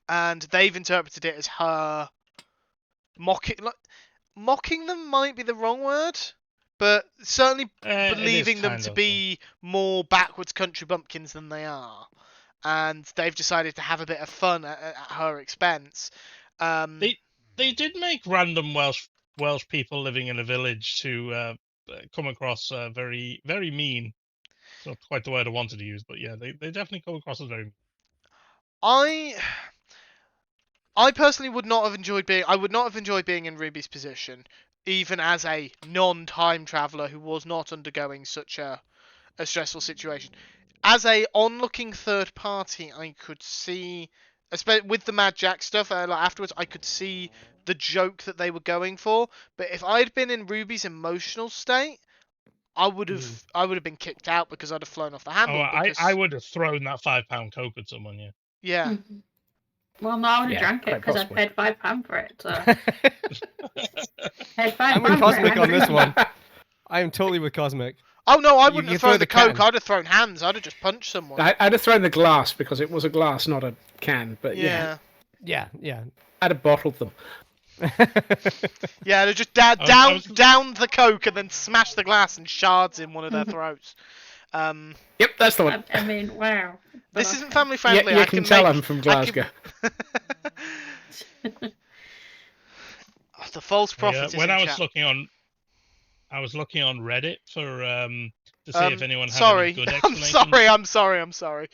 and they've interpreted it as her mocking them might be the wrong word. But certainly believing them to be more backwards country bumpkins than they are. And they've decided to have a bit of fun at her expense. They did make random Welsh people living in a village to come across very, very mean. It's not quite the word I wanted to use, but yeah, they definitely come across as very mean. I personally would not have enjoyed being in Ruby's position, even as a non-time traveller who was not undergoing such a stressful situation. As a onlooking third party, I could see, especially with the Mad Jack stuff, afterwards, I could see the joke that they were going for. But if I'd been in Ruby's emotional state, I would have been kicked out because I'd have flown off the handle. I would have thrown that £5 Coke at someone. Yeah. Yeah. Mhm. Well, no, I would have Yeah, drank it quite because I possibly. paid £5 for it. So paid £5 I'm with for it, Cosmic I'm on this drinking one. I am totally with Cosmic. Oh no, I You wouldn't have throw thrown the the Coke. can. I'd have thrown hands. I'd have just punched someone. I'd have thrown the glass because it was a glass, not a can. But yeah, Yeah. Yeah. I'd have bottled them. Yeah, I'd have just downed the Coke and then smashed the glass and shards in one of their throats. Yep, that's the one. I mean, wow. This But isn't okay. family friendly. You I can can tell make, I'm from I Glasgow. can- Oh, the false prophet Yeah, is when in I was chat. looking on Reddit for to see if anyone had any Sorry. good I'm explanations. sorry.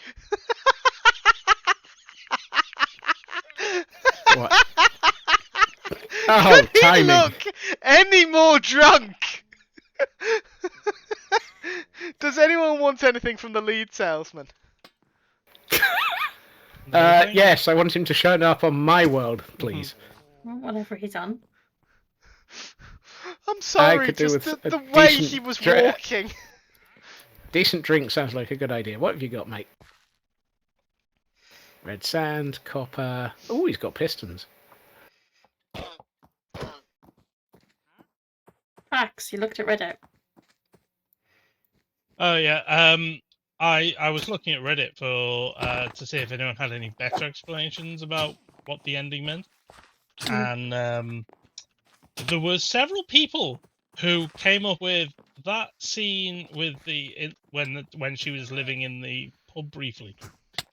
What? Oh, Could he timing. look any more drunk? Does anyone want anything from the lead salesman? Anything? Yes, I want him to show up on my world, please. Well, whatever he's on. I'm sorry, could do just with the a way decent he was dra- walking. Decent drink sounds like a good idea. What have you got, mate? Red sand, copper. Oh, he's got pistons. Facts, you looked at Reddit. Oh yeah. I was looking at Reddit for to see if anyone had any better explanations about what the ending meant, and there were several people who came up with that scene with when she was living in the pub briefly,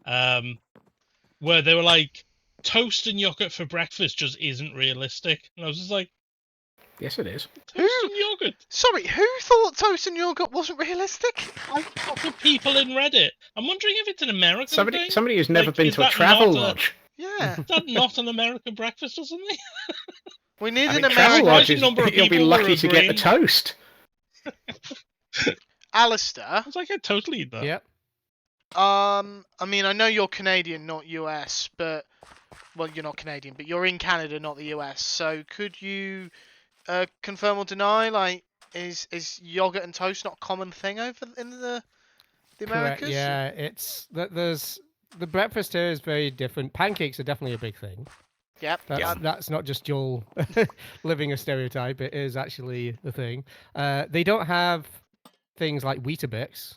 where they were like, toast and yogurt for breakfast just isn't realistic, and I was just like, Yes, it is. toast and yogurt. Sorry, who thought toast and yogurt wasn't realistic? A lot of people in Reddit. I'm wondering if it's an American thing. Somebody who's never Like, been is to a that travel not lodge. Yeah, Is that not an American breakfast or something? we need I an mean, travel American. lodges, number of you'll be people were lucky to get the agreeing. toast. Alistair. I was like, I'd totally eat that. Yep. I mean, I know you're Canadian, not US, but well, you're not Canadian, but you're in Canada, not the US. So could you confirm or deny? Like, is yogurt and toast not a common thing over in the Americas? Correct. Yeah, it's there's the breakfast here is very different. Pancakes are definitely a big thing. Yep. That's not just Joel living a stereotype. It is actually the thing. They don't have things like Weetabix.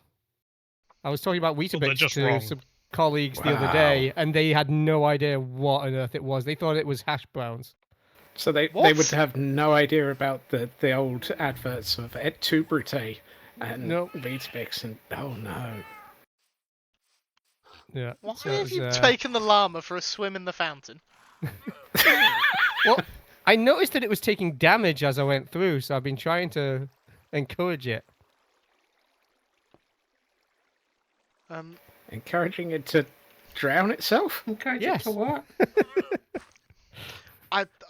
I was talking about they're Weetabix just to wrong. some colleagues the other day, and they had no idea what on earth it was. They thought it was hash browns. So they What? would have no idea about the old adverts of Et tu Brute and Nope. Weetabix and oh no. Yeah. Why so have it's, you taken the llama for a swim in the fountain? Well, I noticed that it was taking damage as I went through, so I've been trying to encourage it. Encouraging it to drown itself? Encourage Yes. it to what?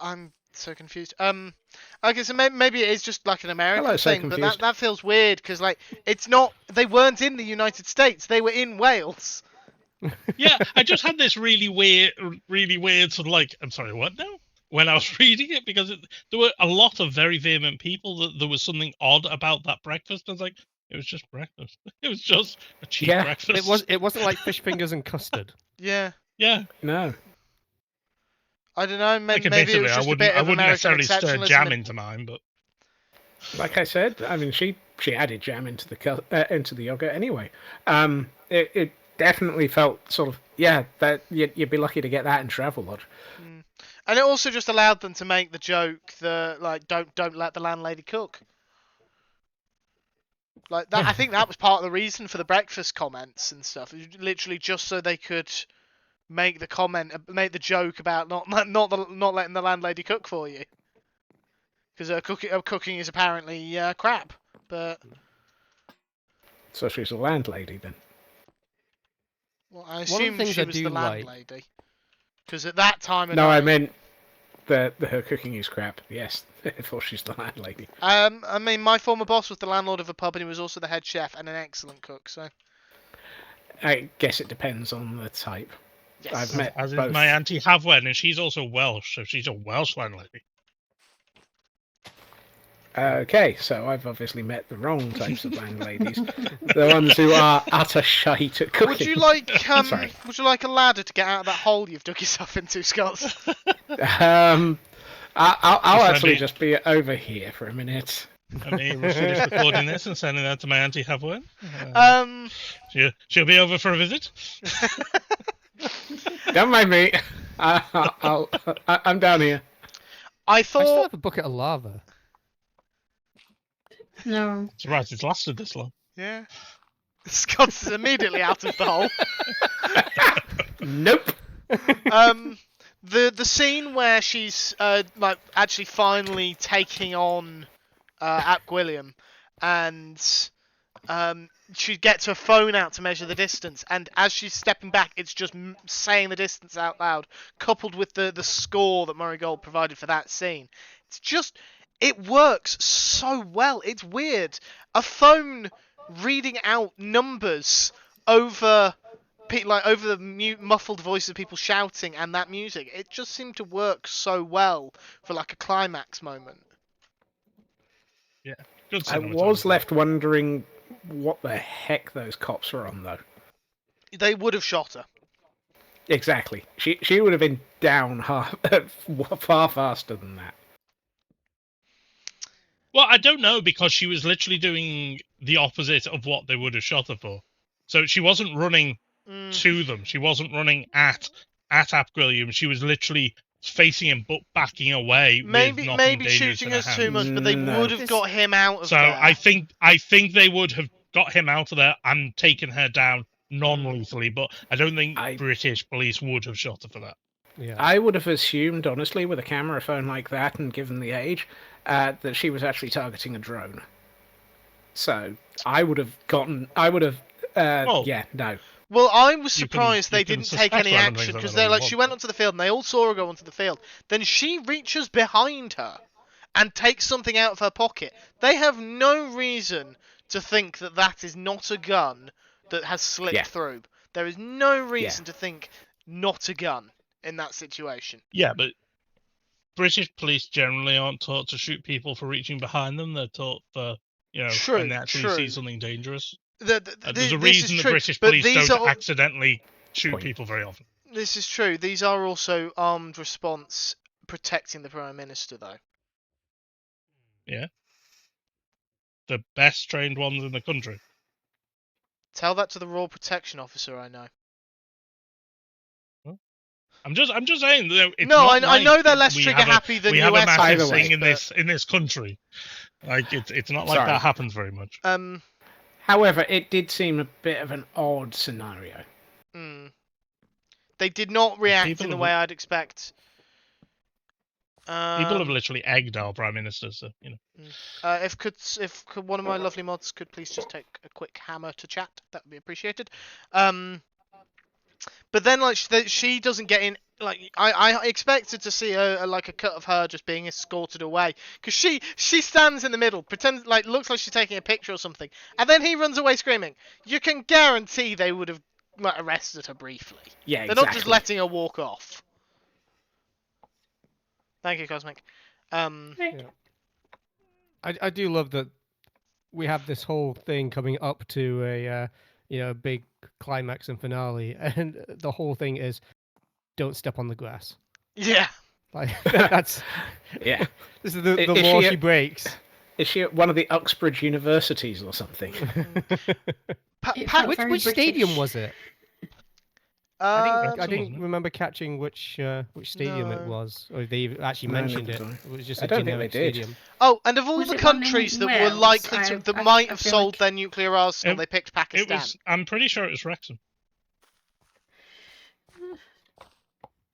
I'm so confused. Okay, so maybe it is just like an American Hello, so thing, but confused. that feels weird because like it's not. They weren't in the United States. They were in Wales. Yeah, I just had this really weird sort of like, I'm sorry, what now? When I was reading it, because there were a lot of very vehement people that there was something odd about that breakfast. I was like, it was just breakfast. It was just a cheap Yeah. breakfast. It wasn't like fish fingers and custard. Yeah, Yeah. No. I don't know. Like, Maybe it admittedly, was I just a bit wouldn't of American necessarily stir exceptionalism. jam into mine, but Like I said, I mean, she added jam into the yogurt anyway. It definitely felt sort of that you'd be lucky to get that in travel lodge. And it also just allowed them to make the joke that like don't let the landlady cook. Like that, I think that was part of the reason for the breakfast comments and stuff. Literally just so they could make the comment, make the joke about not letting the landlady cook for you, because her cooking is apparently crap. But So she's a landlady then. well, I One of the assume things she I was do the like- landlady, because at that time of No, I night- meant the her cooking is crap. Yes, I thought she's the landlady. I mean, my former boss was the landlord of a pub, and he was also the head chef and an excellent cook. So I guess it depends on the type. yes. I've met as is both. my auntie Havwen, and she's also Welsh, so she's a Welsh landlady. Okay, so I've obviously met the wrong types of landladies. The ones who are utter shite at cooking. Would you like Sorry. Would you like a ladder to get out of that hole you've dug yourself into, Scots? I'll Just actually let me- just be over here for a minute. Let me finish recording this and sending that to my auntie Havwin. She'll be over for a visit. Don't mind me. I'm down here. I I still thought have a bucket of lava. No. It's right, it's lasted this long. yeah. Scots is immediately out of the hole. Nope. The scene where she's like actually finally taking on Aquilium, and she gets her phone out to measure the distance, and as she's stepping back, it's just saying the distance out loud, coupled with the score that Murray Gold provided for that scene. It's just, it works so well. It's weird. A phone reading out numbers over over the muffled voice of people shouting and that music. It just seemed to work so well for like a climax moment. Good I cinematography. was left wondering what the heck those cops were on, though. They would have shot her. Exactly. She would have been down far faster than that. Well, I don't know, because she was literally doing the opposite of what they would have shot her for. So she wasn't running to them. She wasn't running at Aquilium. She was literally facing him but backing away. Maybe with nothing dangerous shooting in her us too hand. much, but they No. would have got him out of So there. I think they would have got him out of there and taken her down non-lethally, but I don't think British police would have shot her for that. Yeah. I would have assumed, honestly, with a camera phone like that, and given the age, that she was actually targeting a drone. So I would have gotten. Yeah, no. Well, I was You can- surprised they you can didn't take suspect any random action things like because that they're all like you she want, went onto the field and they all saw her go onto the field. Then she reaches behind her and takes something out of her pocket. They have no reason to think that that is not a gun that has slipped through. There is no reason to think not a gun in that situation. Yeah, but British police generally aren't taught to shoot people for reaching behind them. They're taught for, True, when they actually true. see something dangerous. There's There's a this reason is the true, British but police these don't are accidentally shoot people very often. This is true. These are also armed response protecting the Prime Minister, though. Yeah. The best trained ones in the country. Tell that to the Royal Protection Officer I know. I'm just saying. It's No, not I know like they're less we trigger have a- happy than we have a US massive Either way, thing but- in this country. Like it's not like Sorry. that happens very much. However, it did seem a bit of an odd scenario. They did not react People in the have- way I'd expect. People have literally egged our prime minister, so If one of my lovely mods could please just take a quick hammer to chat, that would be appreciated. But then like she doesn't get in. Like I expected to see a cut of her just being escorted away, because she stands in the middle, pretends like looks like she's taking a picture or something, and then he runs away screaming. You can guarantee they would have arrested her briefly. Yeah, They're not just letting her walk off. Thank you, Cosmic. I do love that we have this whole thing coming up to a big climax and finale, and the whole thing is don't step on the grass. Yeah. Like that's Yeah. this is the Is law she she breaks. Is she at one of the Uxbridge universities or something? It felt Which very stadium British. was it? I Wrexham, didn't wasn't it? remember catching which stadium it No. was, or if they actually No, mentioned neither it. did I. It was just I a don't think generic they did. stadium. Oh, and of all Was the it one in countries that were Wales? likely I might have feel sold like- their nuclear arsenal, It- they picked Pakistan. I'm pretty sure it was Wrexham.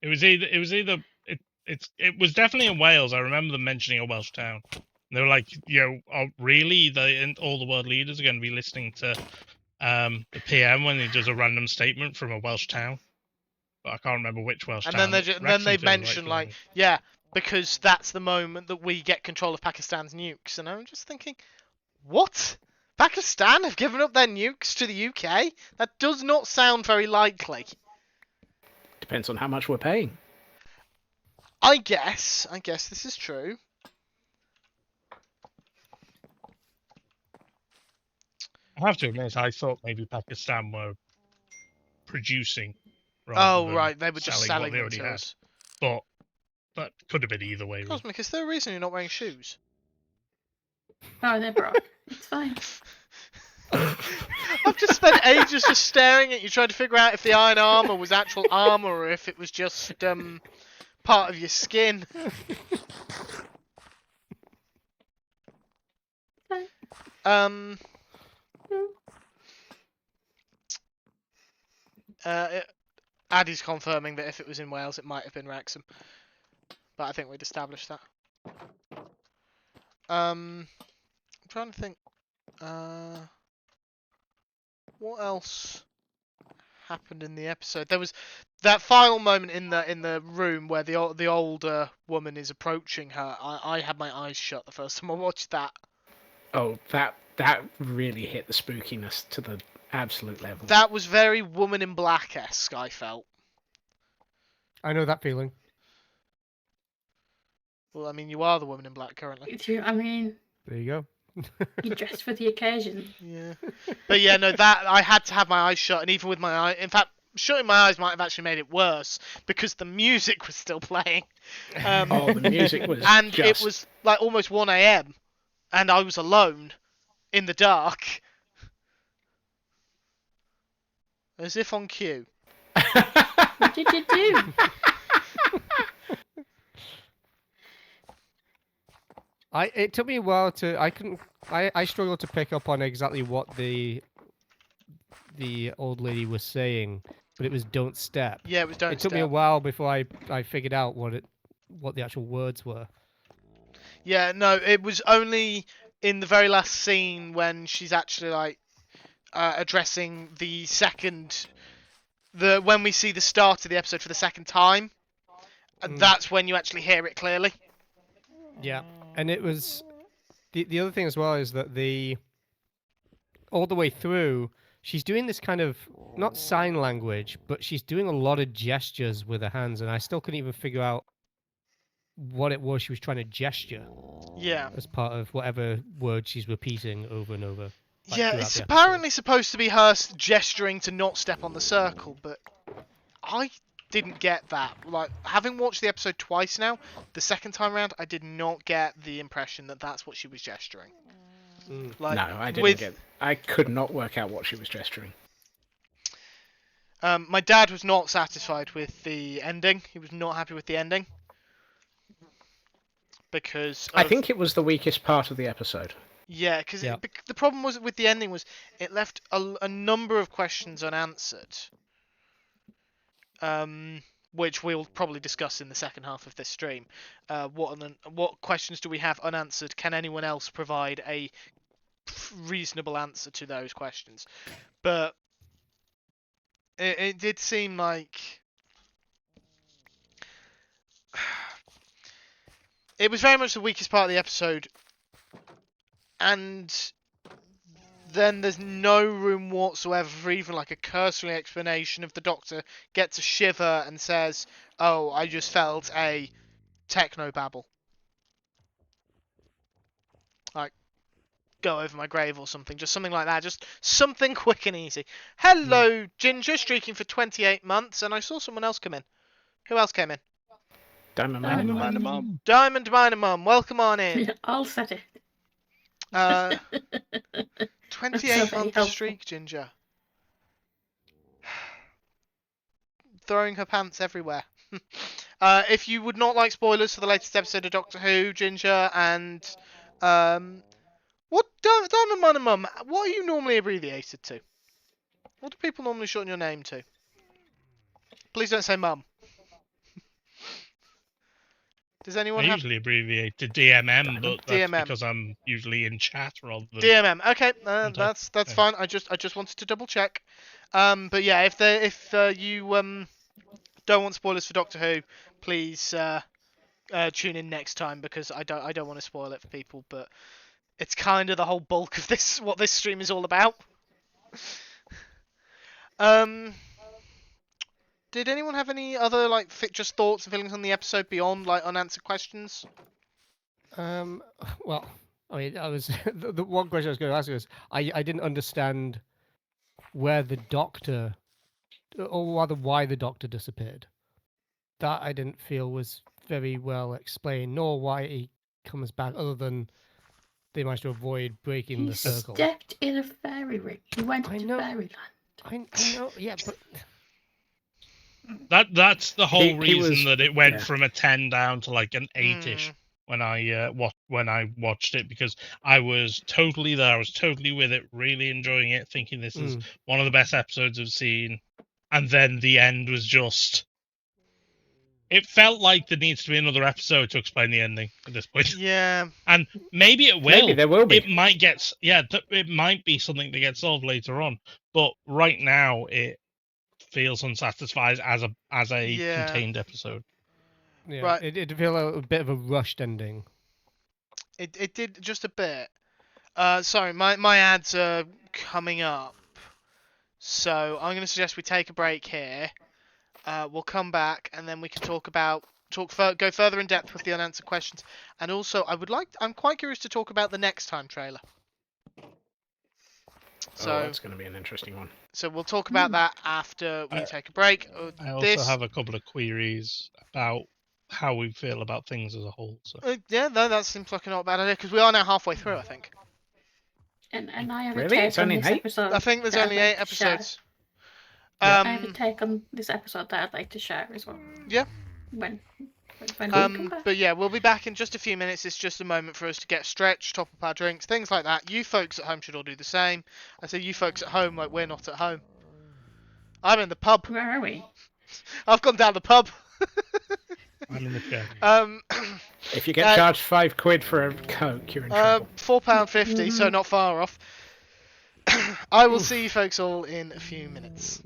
It was either it was definitely in Wales. I remember them mentioning a Welsh town. They were like, oh, really? All the world leaders are going to be listening to the PM when he does a random statement from a Welsh town. But I can't remember which Welsh And town. then Wrexham they feels right mention to like, me. yeah, because that's the moment that we get control of Pakistan's nukes. And I'm just thinking, what? Pakistan have given up their nukes to the UK? That does not sound very likely. Depends on how much we're paying. I guess this is true. I have to admit, I thought maybe Pakistan were producing rather Oh, than right, they were just selling what selling they them already to had. us. But that could have been either way. Really. Cosmic, is there a reason you're not wearing shoes? No, they're Brock. It's fine. I've just spent ages just staring at you, trying to figure out if the iron armor was actual armor or if it was just part of your skin. Fine. Addy's confirming that if it was in Wales, it might have been Wrexham, but I think we'd established that. I'm trying to think. What else happened in the episode? There was that final moment in the room where the older woman is approaching her. I had my eyes shut the first time I watched that. Oh, that really hit the spookiness to the absolute level. That was very Woman in Black-esque, I felt. I know that feeling. Well, I mean, you are the Woman in Black currently. I mean, There you go. you dressed for the occasion. Yeah. But yeah, no, that I had to have my eyes shut, and even with my eye, in fact, shutting my eyes might have actually made it worse because the music was still playing. Oh, the music was and just... it was like almost 1 a.m. and I was alone in the dark, as if on cue. What did you do? It took me a while to. I struggled to pick up on exactly what the old lady was saying, but it was "don't step." Yeah, it was "don't It took step." me a while before I figured out what the actual words were. Yeah, no, it was only in the very last scene when she's actually like addressing the when we see the start of the episode for the second time. That's when you actually hear it clearly. Yeah, and it was the other thing as well is that all the way through she's doing this kind of not sign language, but she's doing a lot of gestures with her hands, and I still couldn't even figure out what it was she was trying to gesture. Yeah. As part of whatever word she's repeating over and over. Yeah, it's apparently supposed to be her gesturing to not step on the circle, but I didn't get that. Like, having watched the episode twice now, the second time around, I did not get the impression that that's what she was gesturing. Like, no, I didn't I could not work out what she was gesturing. My dad was not satisfied with the ending. He was not happy with the ending. Because I think it was the weakest part of the episode. Yeah, because the problem was with the ending was it left a number of questions unanswered, which we'll probably discuss in the second half of this stream. What questions do we have unanswered? Can anyone else provide a reasonable answer to those questions? But it did seem like it was very much the weakest part of the episode. And then there's no room whatsoever for even like a cursory explanation of the Doctor gets a shiver and says, "Oh, I just felt a technobabble." Like, go over my grave or something. Just something like that. Just something quick and easy. Hello, Ginger, streaking for 28 months, and I saw someone else come in. Who else came in? Diamond Mum. Diamond Miner Mum, welcome on in. I'll set it. 28 month streak, Ginger. Throwing her pants everywhere. If you would not like spoilers for the latest episode of Doctor Who, Ginger, and what Diamond Miner Mum, what are you normally abbreviated to? What do people normally shorten your name to? Please don't say Mum. Does anyone usually abbreviate to DMM, but that's DMM. because I'm usually in chat rather than DMM. Okay, that's fine. I just wanted to double check. But yeah, if you don't want spoilers for Doctor Who, please tune in next time because I don't want to spoil it for people. But it's kind of the whole bulk of what this stream is all about. Did anyone have any other like just thoughts and feelings on the episode beyond like unanswered questions? Well, I mean, I was the one question I was going to ask was I didn't understand where the doctor, or rather why the doctor disappeared. That I didn't feel was very well explained, nor why he comes back, other than they managed to avoid breaking He the circle. stepped in a fairy ring. He went I to know. fairyland. I know, yeah, but That's the whole He reason was- that it went yeah. from a 10 down to like an 8ish when I watched it, because I was totally there. I was totally with it, really enjoying it, thinking this is one of the best episodes I've seen. And then the end was just. It felt like there needs to be another episode to explain the ending at this point. Yeah. And maybe it will. Maybe there will be. It might get. Yeah, it might be something that gets solved later on. But right now, it feels unsatisfied as a Yeah. contained episode. yeah, Right. it did feel a bit of a rushed ending. It did just a bit. Sorry, my ads are coming up, so I'm going to suggest we take a break here. We'll come back and then we can go further in depth with the unanswered questions, and also I'm quite curious to talk about the next time trailer. So that's going to be an interesting one. So we'll talk about that after we take a break. I also have a couple of queries about how we feel about things as a whole. So yeah, no, that seems like a not bad idea, because we are now halfway through, I think. And I have a Really? take It's on only this 8? episode. I think there's that I'd only like 8 to share. episodes. Yeah. I have a take on this episode that I'd like to share as well. Yeah. When we come back. But yeah, we'll be back in just a few minutes. It's just a moment for us to get stretched, top up our drinks, things like that. You folks at home should all do the same. I say you folks at home like we're not at home. I'm in the pub. Where are we? I've gone down the pub. I'm in the chair. If you get charged £5 for a Coke, you're in trouble. £4.50, so not far off. I will see you folks all in a few minutes.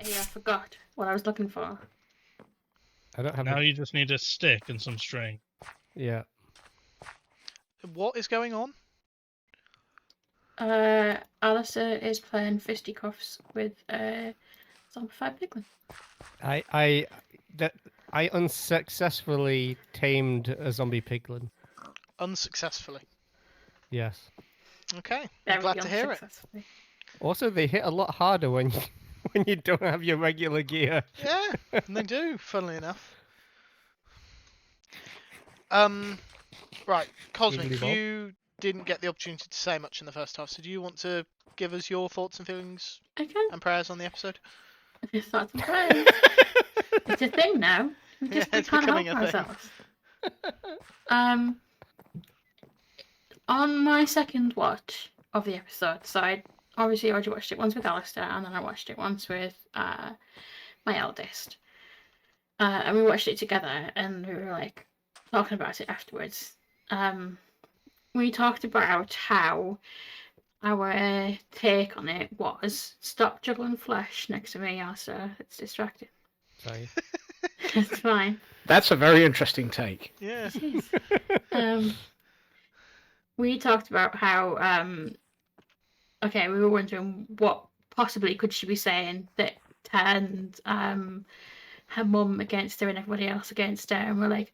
Hey, I forgot what I was looking for. I don't have. Now you just need a stick and some string. Yeah. What is going on? Alastair is playing fisticuffs with zombified piglin. I unsuccessfully tamed a zombie piglin. Unsuccessfully. Yes. Okay, I'm Very glad to hear it. unsuccessfully. Also, they hit a lot harder when when you don't have your regular gear. Yeah, they do, funnily enough. Right, Cosmic, Wiggly Bob. you didn't get the opportunity to say much in the first half, so do you want to give us your thoughts and feelings Okay. and prayers on the episode? Thoughts and prayers. It's a thing now. We Yeah, just we it's can't becoming help a thing. ourselves. On my second watch of the episode, so I obviously already watched it once with Alastair, and then I watched it once with my eldest. And we watched it together, and we were like talking about it afterwards. We talked about how our take on it was stop juggling flesh next to me, Alastair. It's distracting. Sorry. It's fine. That's a very interesting take. Yeah. It is. We talked about how okay, we were wondering what possibly could she be saying that turned her mum against her and everybody else against her, and we're like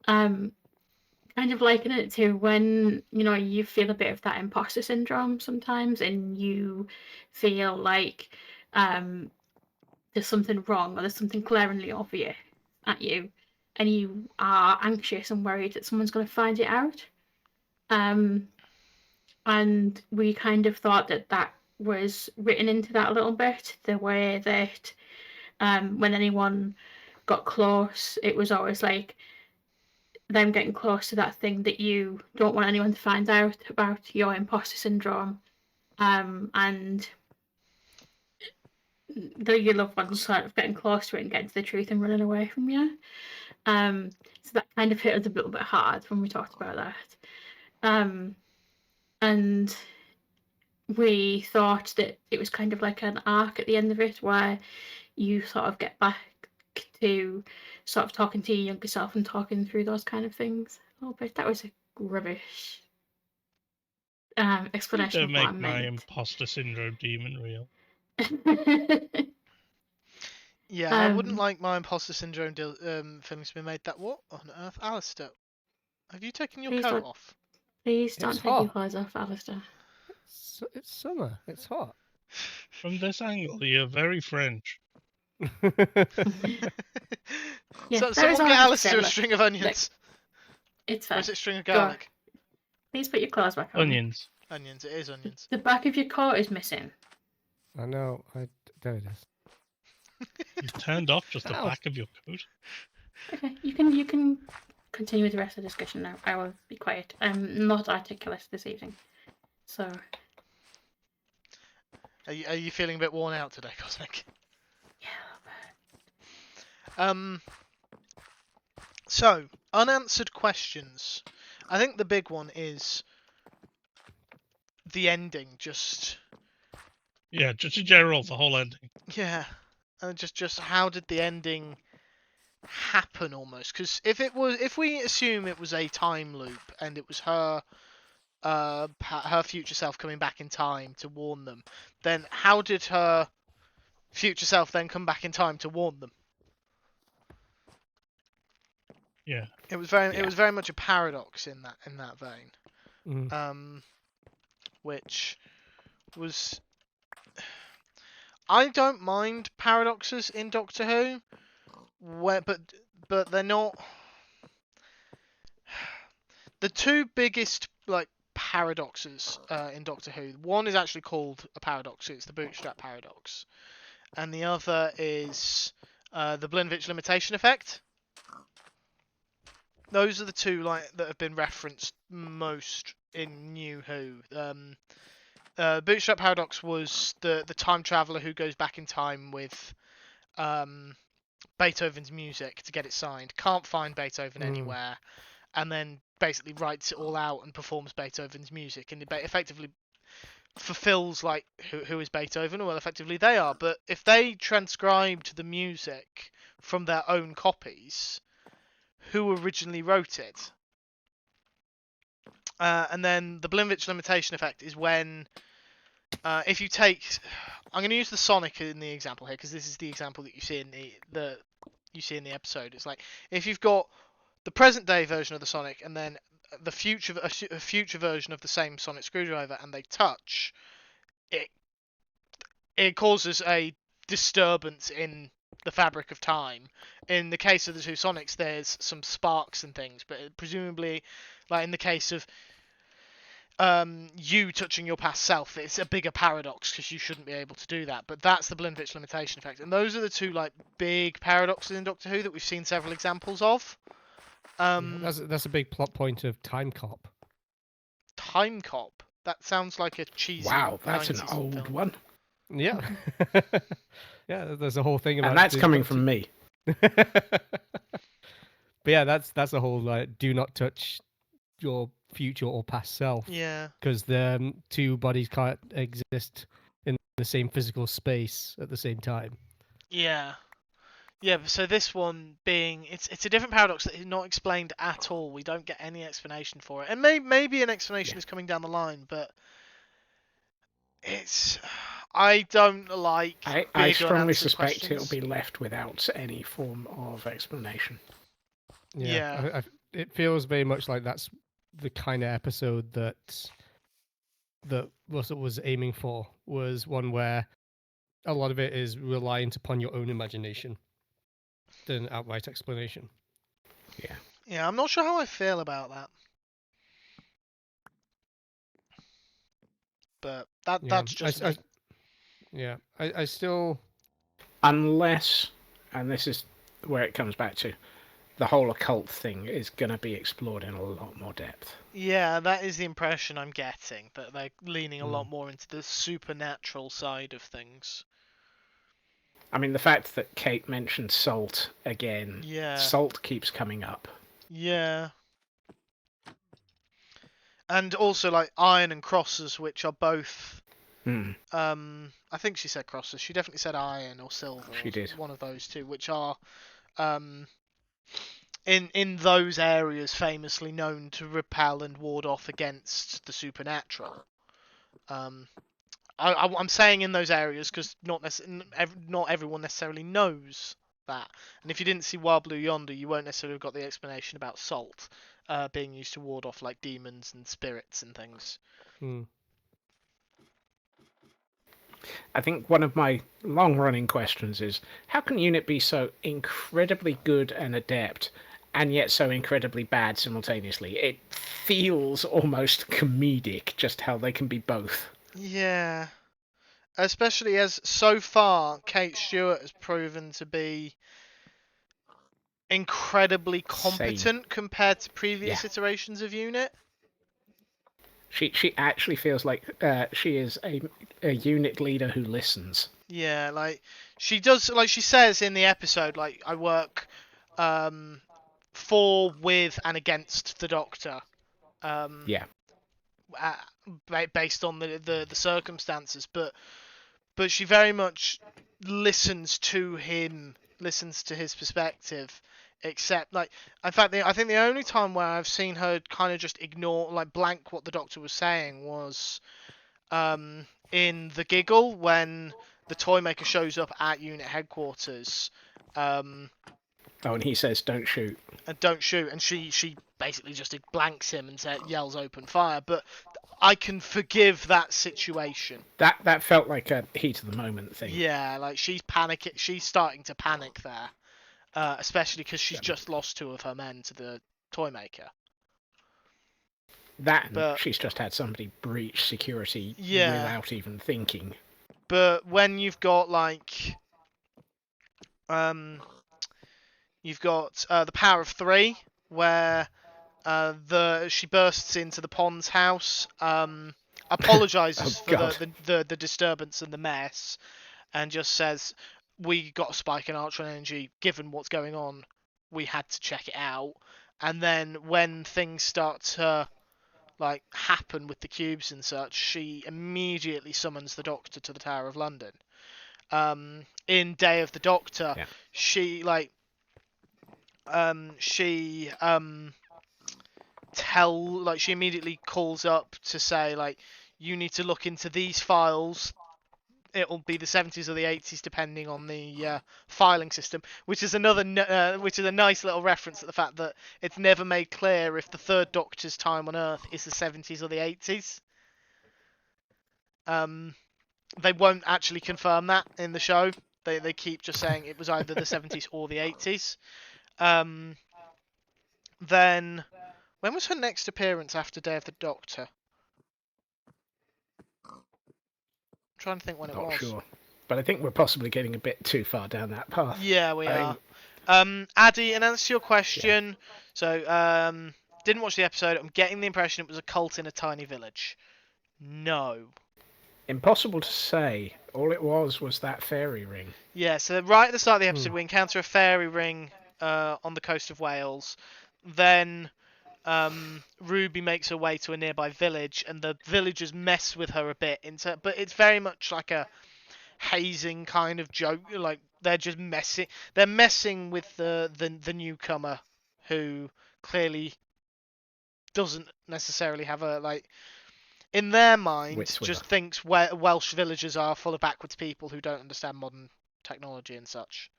kind of liken it to when you feel a bit of that imposter syndrome sometimes, and you feel like there's something wrong or there's something glaringly obvious at you, and you are anxious and worried that someone's going to find it out. And we kind of thought that was written into that a little bit, the way that when anyone got close, it was always like them getting close to that thing that you don't want anyone to find out about, your imposter syndrome, and your loved ones sort of getting close to it and getting to the truth and running away from you. So that kind of hit us a little bit hard when we talked about that. And we thought that it was kind of like an arc at the end of it, where you sort of get back to sort of talking to your younger self and talking through those kind of things a little bit. That was a rubbish explanation Don't of what I make my meant. imposter syndrome demon real. Yeah, I wouldn't like my imposter syndrome feelings to be made that. What on earth? Alistair, have you taken your Please coat don't. off? Please don't It's take your hot. clothes off, Alastair. It's summer. It's hot. From this angle, you're very French. Yeah, So that was someone all get I had to Alistair say. a Look, string of onions. it's Or fine. is it string of Go. garlic? Please put your clothes back on. Onions. Onions, it is onions. The back of your coat is missing. I know. There it is. You've turned off just the Ow. back of your coat. Okay, you can continue with the rest of the discussion now. I will be quiet. I'm not articulate this evening, so. Are you feeling a bit worn out today, Cosmic? Yeah. So, unanswered questions. I think the big one is the ending. Yeah, just in general, the whole ending. Yeah, just how did the ending happen almost? Because if we assume it was a time loop and it was her future self coming back in time to warn them, then how did her future self then come back in time to warn them? Yeah. It was very much a paradox in that vein. Mm. Which was, I don't mind paradoxes in Doctor Who, but they're not the two biggest paradoxes in Doctor Who. One is actually called a paradox. It's the bootstrap paradox, and the other is the Blinovitch limitation effect. Those are the two that have been referenced most in New Who. Bootstrap paradox was the time traveler who goes back in time with Beethoven's music to get it signed, can't find Beethoven anywhere, and then basically writes it all out and performs Beethoven's music, and effectively fulfills like who is Beethoven? Well, effectively they are. But if they transcribed the music from their own copies, who originally wrote it? And then the Blimvich limitation effect is when if you take, I'm going to use the Sonic in the example here because this is the example that you see in the episode. It's like if you've got the present day version of the Sonic and then a future version of the same Sonic screwdriver, and they touch, it causes a disturbance in the fabric of time. In the case of the two Sonics, there's some sparks and things, but presumably, like in the case of you touching your past self, it's a bigger paradox because you shouldn't be able to do that. But that's the Blimvich limitation effect, and those are the two like big paradoxes in Doctor Who that we've seen several examples of. That's a big plot point of Time Cop. Time Cop. That sounds like a cheesy. Wow, that's an 90s old film. one. Yeah. Yeah, there's a whole thing about And that's do coming not from me. But yeah, that's the whole do not touch your future or past self. Yeah. Because the two bodies can't exist in the same physical space at the same time. Yeah. Yeah, so this one being it's a different paradox that is not explained at all. We don't get any explanation for it, and maybe an explanation is coming down the line, but it's I don't like. I big strongly unanswered suspect questions. it'll be left without any form of explanation. Yeah. It feels very much like that's the kind of episode that Russell was aiming for, was one where a lot of it is reliant upon your own imagination than an outright explanation. Yeah. Yeah, I'm not sure how I feel about that. But that's just me. I still... Unless, and this is where it comes back to, the whole occult thing is going to be explored in a lot more depth. Yeah, that is the impression I'm getting, that they're leaning a lot more into the supernatural side of things. I mean, the fact that Kate mentioned salt again, Yeah. salt keeps coming up. Yeah. And also, like, iron and crosses, which are both... I think she said crosses. She definitely said iron or silver. She did. One of those two, which are... in those areas famously known to repel and ward off against the supernatural. I'm saying in those areas because not everyone necessarily knows that. And if you didn't see Wild Blue Yonder, you won't necessarily have got the explanation about salt being used to ward off like demons and spirits and things. I think one of my long-running questions is, how can UNIT be so incredibly good and adept, and yet so incredibly bad simultaneously? It feels almost comedic, just how they can be both. Yeah. Especially as, so far, Kate Stewart has proven to be incredibly competent compared to previous iterations of UNIT. She actually feels like she is a unit leader who listens. Yeah, like she does. Like she says in the episode, like I work for, with, and against the Doctor. Based on the circumstances, but she very much listens to him, listens to his perspective. Except, like, in fact, I think the only time where I've seen her kind of just ignore, like, blank what the Doctor was saying was in The Giggle, when the Toymaker shows up at unit headquarters. And he says, "Don't shoot." And don't shoot, and she basically just blanks him and yells "Open fire." But I can forgive that situation. That felt like a heat of the moment thing. Yeah, like she's panicking. She's starting to panic there. Especially because she's just lost 2 of her men to the Toymaker. She's just had somebody breach security without even thinking. But when you've got, like... you've got the Power of 3, where she bursts into the Pond's house, apologises for the disturbance and the mess, and just says... We got a spike in Ultron energy. Given what's going on, we had to check it out. And then when things start to like happen with the cubes and such, she immediately summons the Doctor to the Tower of London. In Day of the Doctor, Yeah. she she immediately calls up to say, like, you need to look into these files. It'll be the 70s or the 80s depending on the filing system, which is a nice little reference to the fact that it's never made clear if the third Doctor's time on Earth is the 70s or the 80s. They won't actually confirm that in the show. They keep just saying it was either the 70s or the 80s. Then, when was her next appearance after Day of the Doctor? I'm trying to think when it Not was. sure. But I think we're possibly getting a bit too far down that path. Yeah, we I are. Addy, in answer to your question, so didn't watch the episode. I'm getting the impression it was a cult in a tiny village. No. Impossible to say. All it was that fairy ring. Yeah, so right at the start of the episode, we encounter a fairy ring on the coast of Wales. Then Ruby makes her way to a nearby village, and the villagers mess with her a bit. But it's very much like a hazing kind of joke. Like, they're just messing. They're messing with the newcomer, who clearly doesn't necessarily have a, like, in their mind, Wits with just her. thinks Welsh villagers are full of backwards people who don't understand modern technology and such.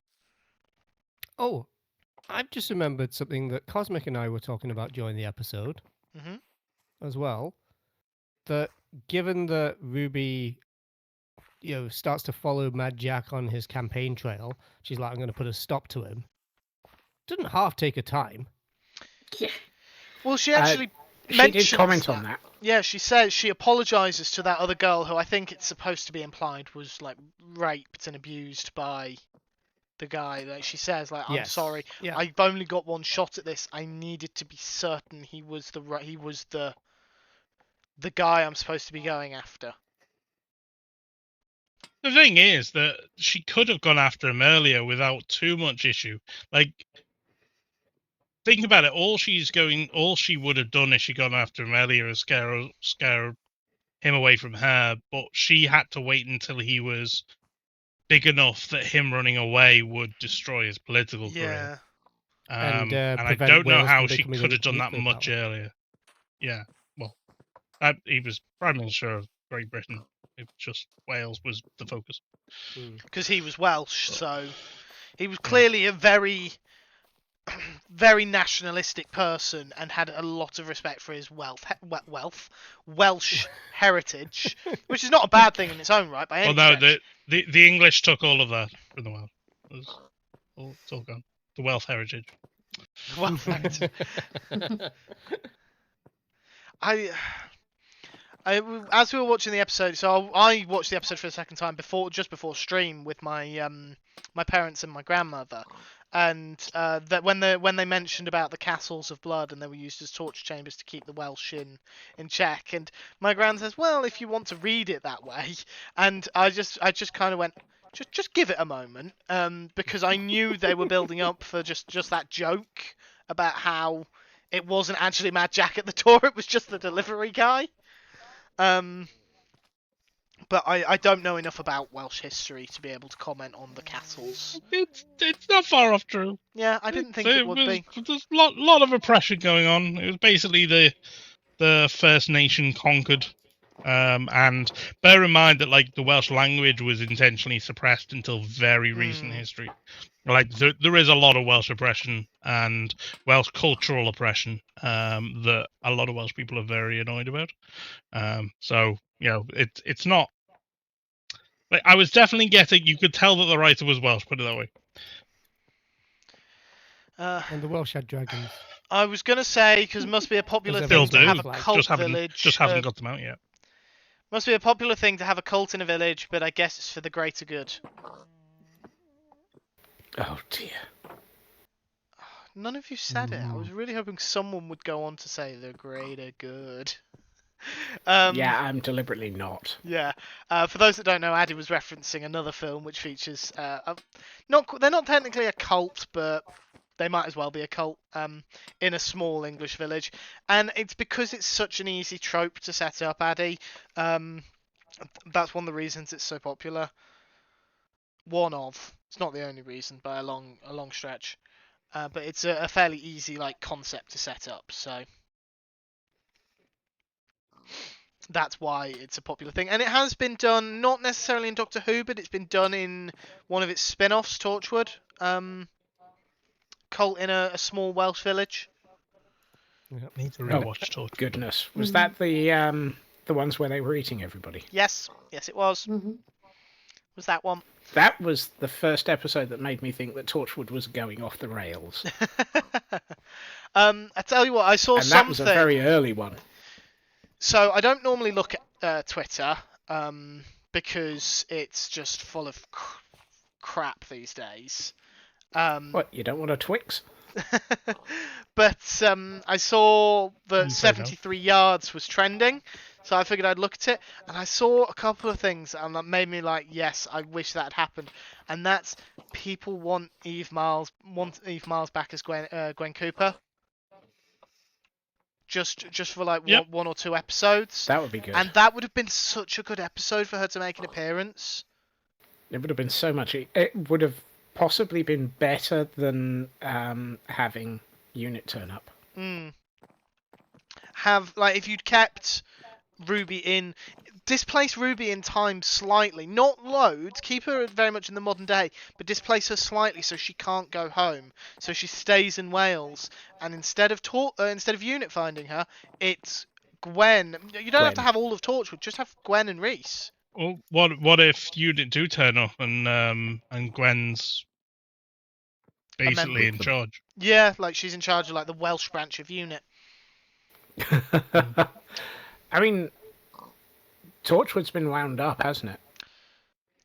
Oh, I've just remembered something that Cosmic and I were talking about during the episode Hmm. as well. That given that Ruby, starts to follow Mad Jack on his campaign trail, she's like, I'm going to put a stop to him. Didn't half take her time. Yeah. Well, she actually She mentions did comment on that. Yeah, she says she apologizes to that other girl who I think it's supposed to be implied was, like, raped and abused by the guy. Like, she says, like, I'm Yes. sorry, Yeah. I've only got one shot at this. I needed to be certain he was the guy I'm supposed to be going after. The thing is that she could have gone after him earlier without too much issue. Like, think about it. All she would have done if she'd gone after him earlier is scare him away from her. But she had to wait until he was big enough that him running away would destroy his political career. And And I prevent don't know Wales how from she becoming could a have done that nuclear much power. earlier. Yeah, well, he was Prime Minister of Great Britain. It was just Wales was the focus. Because he was Welsh, so he was clearly a very, very nationalistic person and had a lot of respect for his Welsh heritage, which is not a bad thing in its own right by any Well, no, stretch. the English took all of that from the Welsh. It's all gone. The Welsh heritage. Welsh heritage. As we were watching the episode, so I watched the episode for the second time just before stream with my my parents and my grandmother, and that when they mentioned about the castles of blood and they were used as torture chambers to keep the Welsh in check, and my gran says, well, if you want to read it that way, and I just kind of went, just give it a moment, because I knew they were building up for just that joke about how it wasn't actually Mad Jack at the door, it was just the delivery guy. But I don't know enough about Welsh history to be able to comment on the castles. It's not far off true. Yeah, I didn't think it would be. There's a lot of oppression going on. It was basically the First Nation conquered. And bear in mind that, like, the Welsh language was intentionally suppressed until very recent history. Like, there is a lot of Welsh oppression and Welsh cultural oppression that a lot of Welsh people are very annoyed about. So, it's not. Like, I was definitely getting. You could tell that the writer was Welsh. Put it that way. And the Welsh had dragons. I was gonna say, because it must be a popular Still thing to do. have a cult village. Just haven't got them out yet. Must be a popular thing to have a cult in a village, but I guess it's for the greater good. Oh dear. None of you said it. I was really hoping someone would go on to say the greater good. Yeah, I'm deliberately not. Yeah. For those that don't know, Addy was referencing another film which features they're not technically a cult, but They might as well be a cult in a small English village. And it's because it's such an easy trope to set up, Addy. That's one of the reasons it's so popular. One of. It's not the only reason by a long stretch. But it's a fairly easy concept to set up, so that's why it's a popular thing. And it has been done, not necessarily in Doctor Who, but it's been done in one of its spin-offs, Torchwood. Cult in a small Welsh village. Need to Oh, rewatch Torch. Goodness, was that the ones where they were eating everybody? Yes, it was. Mm-hmm. Was that one? That was the first episode that made me think that Torchwood was going off the rails. I tell you what, I saw And something. that was a very early one. So I don't normally look at Twitter because it's just full of crap these days. What, you don't want a Twix? But I saw that Didn't say no. 73 yards was trending, so I figured I'd look at it, and I saw a couple of things, and that made me like, yes, I wish that had happened. And that's people want Eve Miles back as Gwen Cooper. Just for Yep. one or two episodes. That would be good. And that would have been such a good episode for her to make an appearance. It would have been so much... It would have possibly been better than having Unit turn up. If you'd kept Ruby in... Displace Ruby in time slightly. Not loads. Keep her very much in the modern day. But displace her slightly so she can't go home. So she stays in Wales. And instead of Unit finding her, it's Gwen. You don't have to have all of Torchwood. Just have Gwen and Reese. Well, what if Unit do turn up and Gwen's basically in charge? Yeah, she's in charge of the Welsh branch of Unit. I mean, Torchwood's been wound up, hasn't it?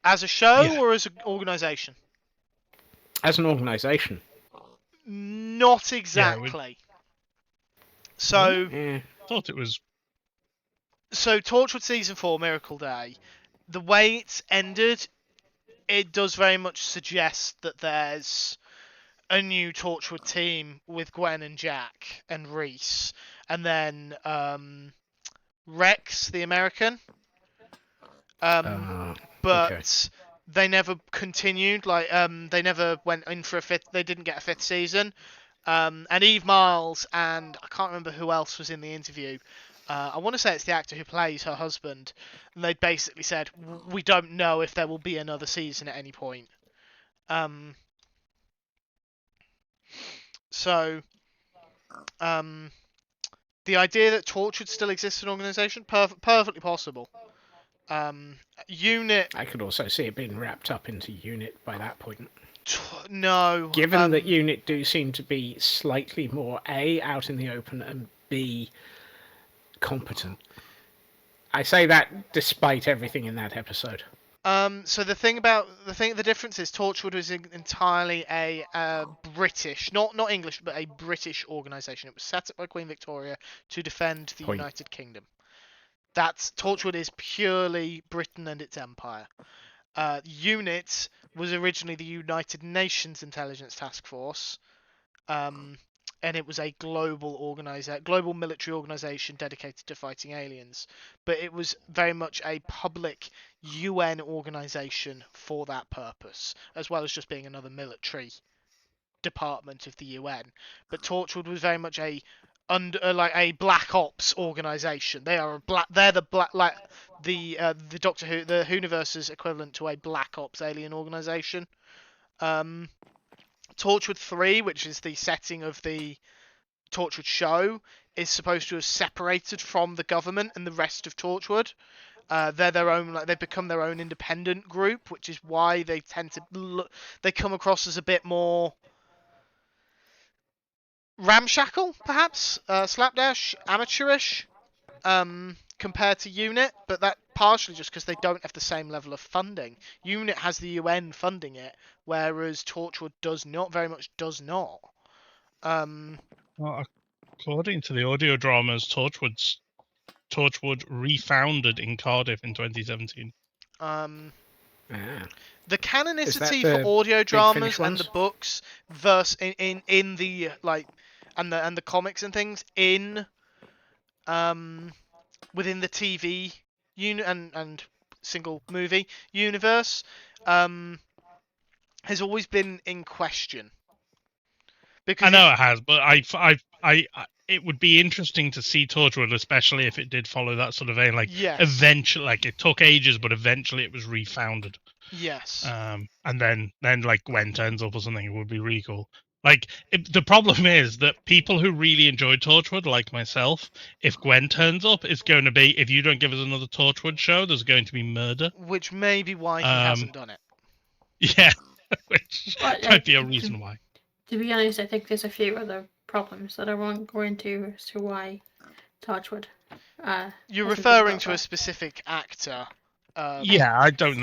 As a show Yeah. or as an organisation? As an organisation. Not exactly. So, Yeah. Thought it was. so Torchwood Season 4, Miracle Day, the way it's ended, it does very much suggest that there's a new Torchwood team with Gwen and Jack and Reese, and then Rex, the American. But okay. they never continued. They never went in for a fifth. They didn't get a fifth season. And Eve Miles and I can't remember who else was in the interview. I want to say it's the actor who plays her husband. And they basically said, we don't know if there will be another season at any point. So, the idea that Torchwood still exists as an organisation, perfectly possible. Unit... I could also see it being wrapped up into Unit by that point. No. Given that Unit do seem to be slightly more A, out in the open, and B, competent. I say that despite everything in that episode. So the difference is Torchwood was entirely a British, not English, but a British organisation. It was set up by Queen Victoria to defend the United Kingdom. Torchwood is purely Britain and its empire. Unit was originally the United Nations Intelligence Task Force, and it was a global military organisation dedicated to fighting aliens. But it was very much a public UN organisation for that purpose, as well as just being another military department of the UN. But Torchwood was very much a black ops organisation. They're the Doctor Who, the Whoniverse's equivalent to a black ops alien organisation. Torchwood 3, which is the setting of the Torchwood show, is supposed to have separated from the government and the rest of Torchwood. They're their own, they've become their own independent group, which is why they tend to they come across as a bit more ramshackle, perhaps, slapdash, amateurish, compared to Unit, but that partially just because they don't have the same level of funding. Unit has the UN funding it, whereas Torchwood does not. Well, according to the audio dramas, Torchwood refounded in Cardiff in 2017. The canonicity the for audio Big dramas Finish and the ones? books versus in the like and the comics and things in within the TV and single movie universe has always been in question. Because I know it has, but it would be interesting to see Torchwood, especially if it did follow that sort of vein. Like, Yes. eventually, like it took ages, but eventually it was refounded. Yes. And then like Gwen turns up or something, it would be really cool. Like, the problem is that people who really enjoy Torchwood, like myself, if Gwen turns up, it's going to be, if you don't give us another Torchwood show, there's going to be murder. Which may be why he hasn't done it. Yeah, which Well, might be a reason why. To be honest, I think there's a few other problems that I won't go into as to why Torchwood. You're hasn't referring been to a brought specific actor. Yeah, I don't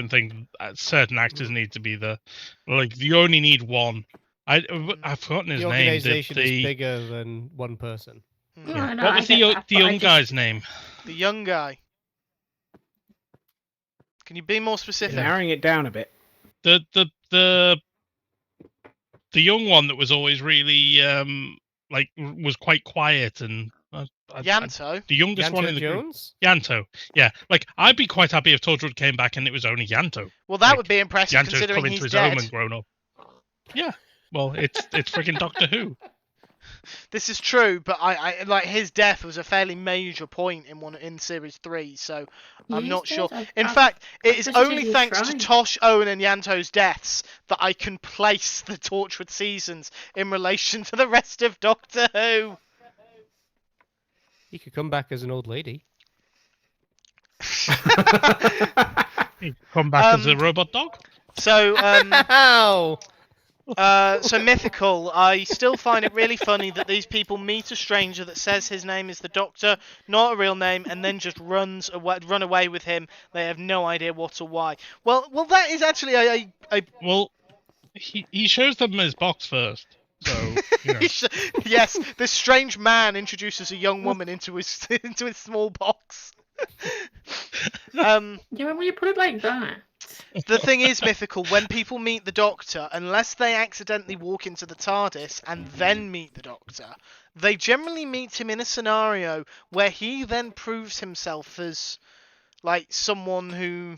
think certain actors need to be the like. You only need one. I've forgotten his The name. organization is bigger than one person. back. Yeah. No, What I was get that, the but I young just- guy's name? The young guy. Can you be more You're specific? narrowing it down a bit. The young one that was always really like was quite quiet and Yanto. the youngest one Yanto in the group. Jones? Yanto. Yeah, like I'd be quite happy if Torchwood came back and it was only Yanto. Well, that Like, would be impressive Yanto's considering come he's into his own dead. and grown up. Yeah. Well, it's freaking Doctor Who. This is true, but I like his death was a fairly major point in series 3, so I'm He's not sure. dead. In fact, it is visited only his thanks to shrine. Tosh, Owen, and Yanto's deaths that I can place the Torchwood seasons in relation to the rest of Doctor Who. He could come back as an old lady. He come back as a robot dog. So, Ow! so Mythical, I still find it really funny that these people meet a stranger that says his name is the Doctor, not a real name, and then just run away with him. They have no idea what or why. Well, that is actually a Well, he shows them his box first. So, you know. yes, this strange man introduces a young woman into his small box. Yeah, when you put it like that. The thing is, Mythical, when people meet the Doctor, unless they accidentally walk into the TARDIS and then meet the Doctor, they generally meet him in a scenario where he then proves himself as, like, someone who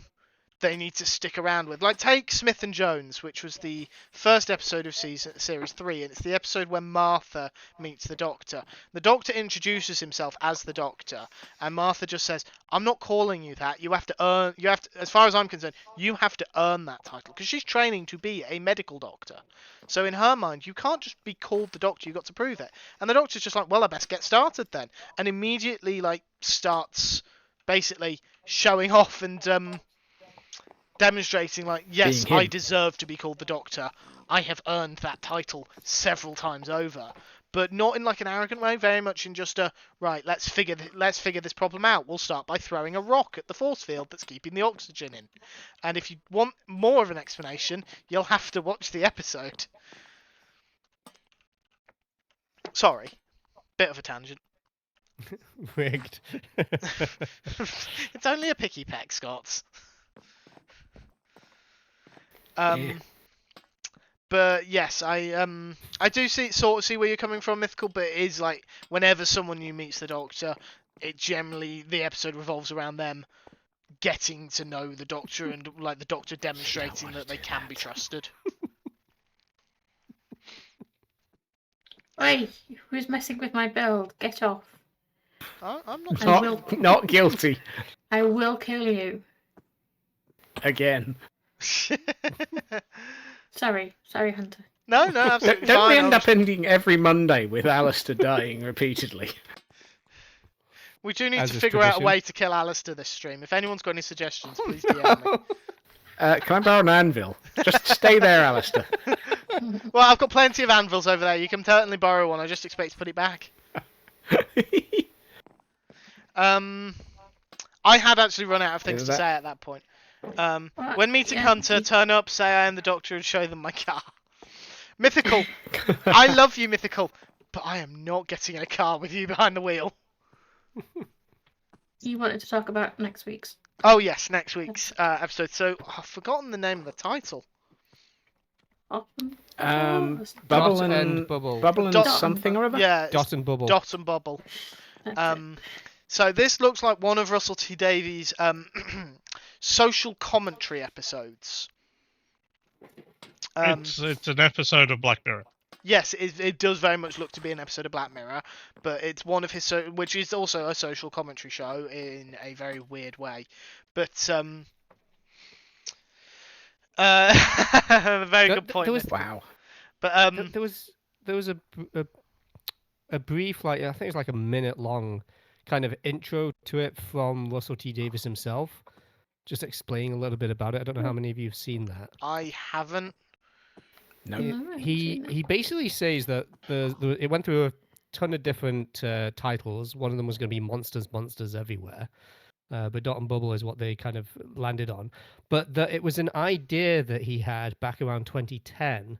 they need to stick around with. Like, take Smith and Jones, which was the first episode of series 3, and it's the episode when Martha meets the Doctor. The Doctor introduces himself as the Doctor, and Martha just says, "I'm not calling you that. You have to, as far as I'm concerned, you have to earn that title," because she's training to be a medical doctor. So in her mind, you can't just be called the Doctor. You've got to prove it. And the Doctor's just like, "Well, I best get started then," and immediately like starts basically showing off and demonstrating, like, yes, Being him. I deserve to be called the Doctor. I have earned that title several times over. But not in, like, an arrogant way, very much in just a, right, let's figure this problem out. We'll start by throwing a rock at the force field that's keeping the oxygen in. And if you want more of an explanation, you'll have to watch the episode. Sorry. Bit of a tangent. Rigged. It's only a picky peck, Scots. Yeah. But yes, I do sort of see where you're coming from, Mythical. But it is like whenever someone new meets the Doctor, it generally the episode revolves around them getting to know the Doctor and like the Doctor demonstrating that they can be trusted. Oi, who's messing with my build? Get off. I'm not. I will. Not guilty I will kill you. again. Sorry, Hunter. No, absolutely Don't fine. we I end was- up ending every Monday with Alastair dying repeatedly? We do need As to is fire out a tradition. way to kill Alastair this stream. If anyone's got any suggestions, please DM me. Can I borrow an anvil? Just stay there, Alastair. Well, I've got plenty of anvils over there. You can certainly borrow one. I just expect to put it back. I had actually run out of things Is to that- say at that point. Well, When meeting yeah, Hunter, you- turn up, say I am the Doctor, and show them my car. Mythical, I love you, Mythical, but I am not getting in a car with you behind the wheel. You wanted to talk about next week's. Oh yes, next week's episode. So I've forgotten the name of the title. Bubble Dot and and Bubble. Dot- something or other. Yeah, it's Dot and Bubble. Dot and Bubble. That's So this looks like one of Russell T Davies' social commentary episodes. It's an episode of Black Mirror. Yes, it does very much look to be an episode of Black Mirror, but it's one of his, which is also a social commentary show in a very weird way. But very good point. Wow. But There was a brief, like, I think it was like a minute long kind of intro to it from Russell T Davies himself, just explaining a little bit about it. I don't know how many of you have seen that. I haven't. No. He basically says that it went through a ton of different titles. One of them was going to be Monsters Everywhere. But Dot and Bubble is what they kind of landed on. But that it was an idea that he had back around 2010,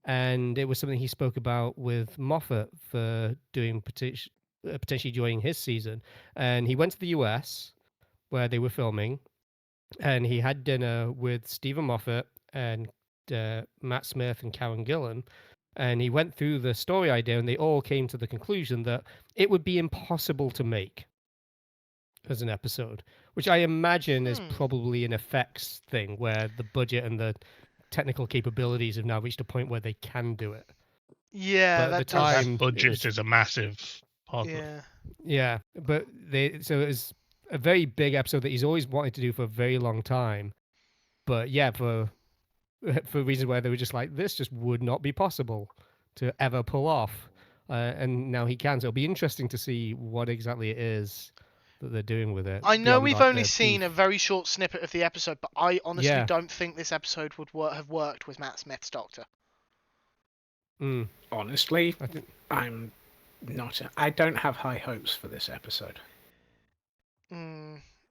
and it was something he spoke about with Moffat for doing potentially during his season. And he went to the US where they were filming, and he had dinner with Stephen Moffat and Matt Smith and Karen Gillan. And he went through the story idea, and they all came to the conclusion that it would be impossible to make as an episode, which I imagine is probably an effects thing where the budget and the technical capabilities have now reached a point where they can do it. Yeah, But at the does- time, That budget it was- is a massive part of it. Yeah. Yeah, but so it was a very big episode that he's always wanted to do for a very long time. But yeah, for reasons where they were just like, this just would not be possible to ever pull off. And now he can. So it'll be interesting to see what exactly it is that they're doing with it. I know beyond, we've like, only the seen a beef. very short snippet of the episode, but I honestly Yeah. don't think this episode would have worked with Matt Smith's Doctor. Mm, Honestly, I think I'm not. I don't have high hopes for this episode.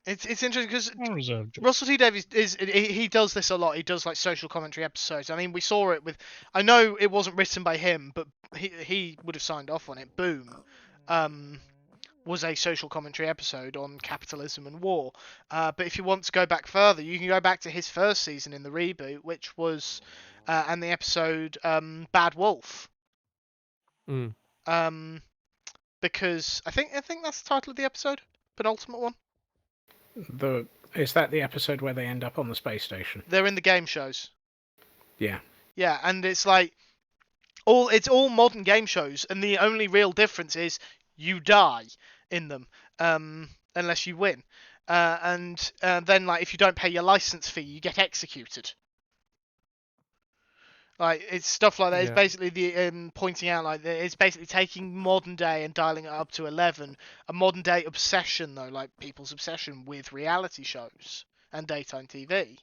It's interesting because More reserved. Russell T Davies he does this a lot. He does like social commentary episodes. I mean, we saw it with. I know it wasn't written by him, but he would have signed off on it. Boom, was a social commentary episode on capitalism and war. But if you want to go back further, you can go back to his first season in the reboot, which was and the episode Bad Wolf. Mm. Because I think that's the title of the episode, penultimate one. Is that the episode where they end up on the space station? They're in the game shows. Yeah. Yeah, and it's like it's all modern game shows, and the only real difference is you die in them, unless you win, and then like if you don't pay your license fee, you get executed. Like it's stuff like that. It's Yeah. basically the pointing out like it's basically taking modern day and dialing it up to 11. A modern day obsession though, like people's obsession with reality shows and daytime TV,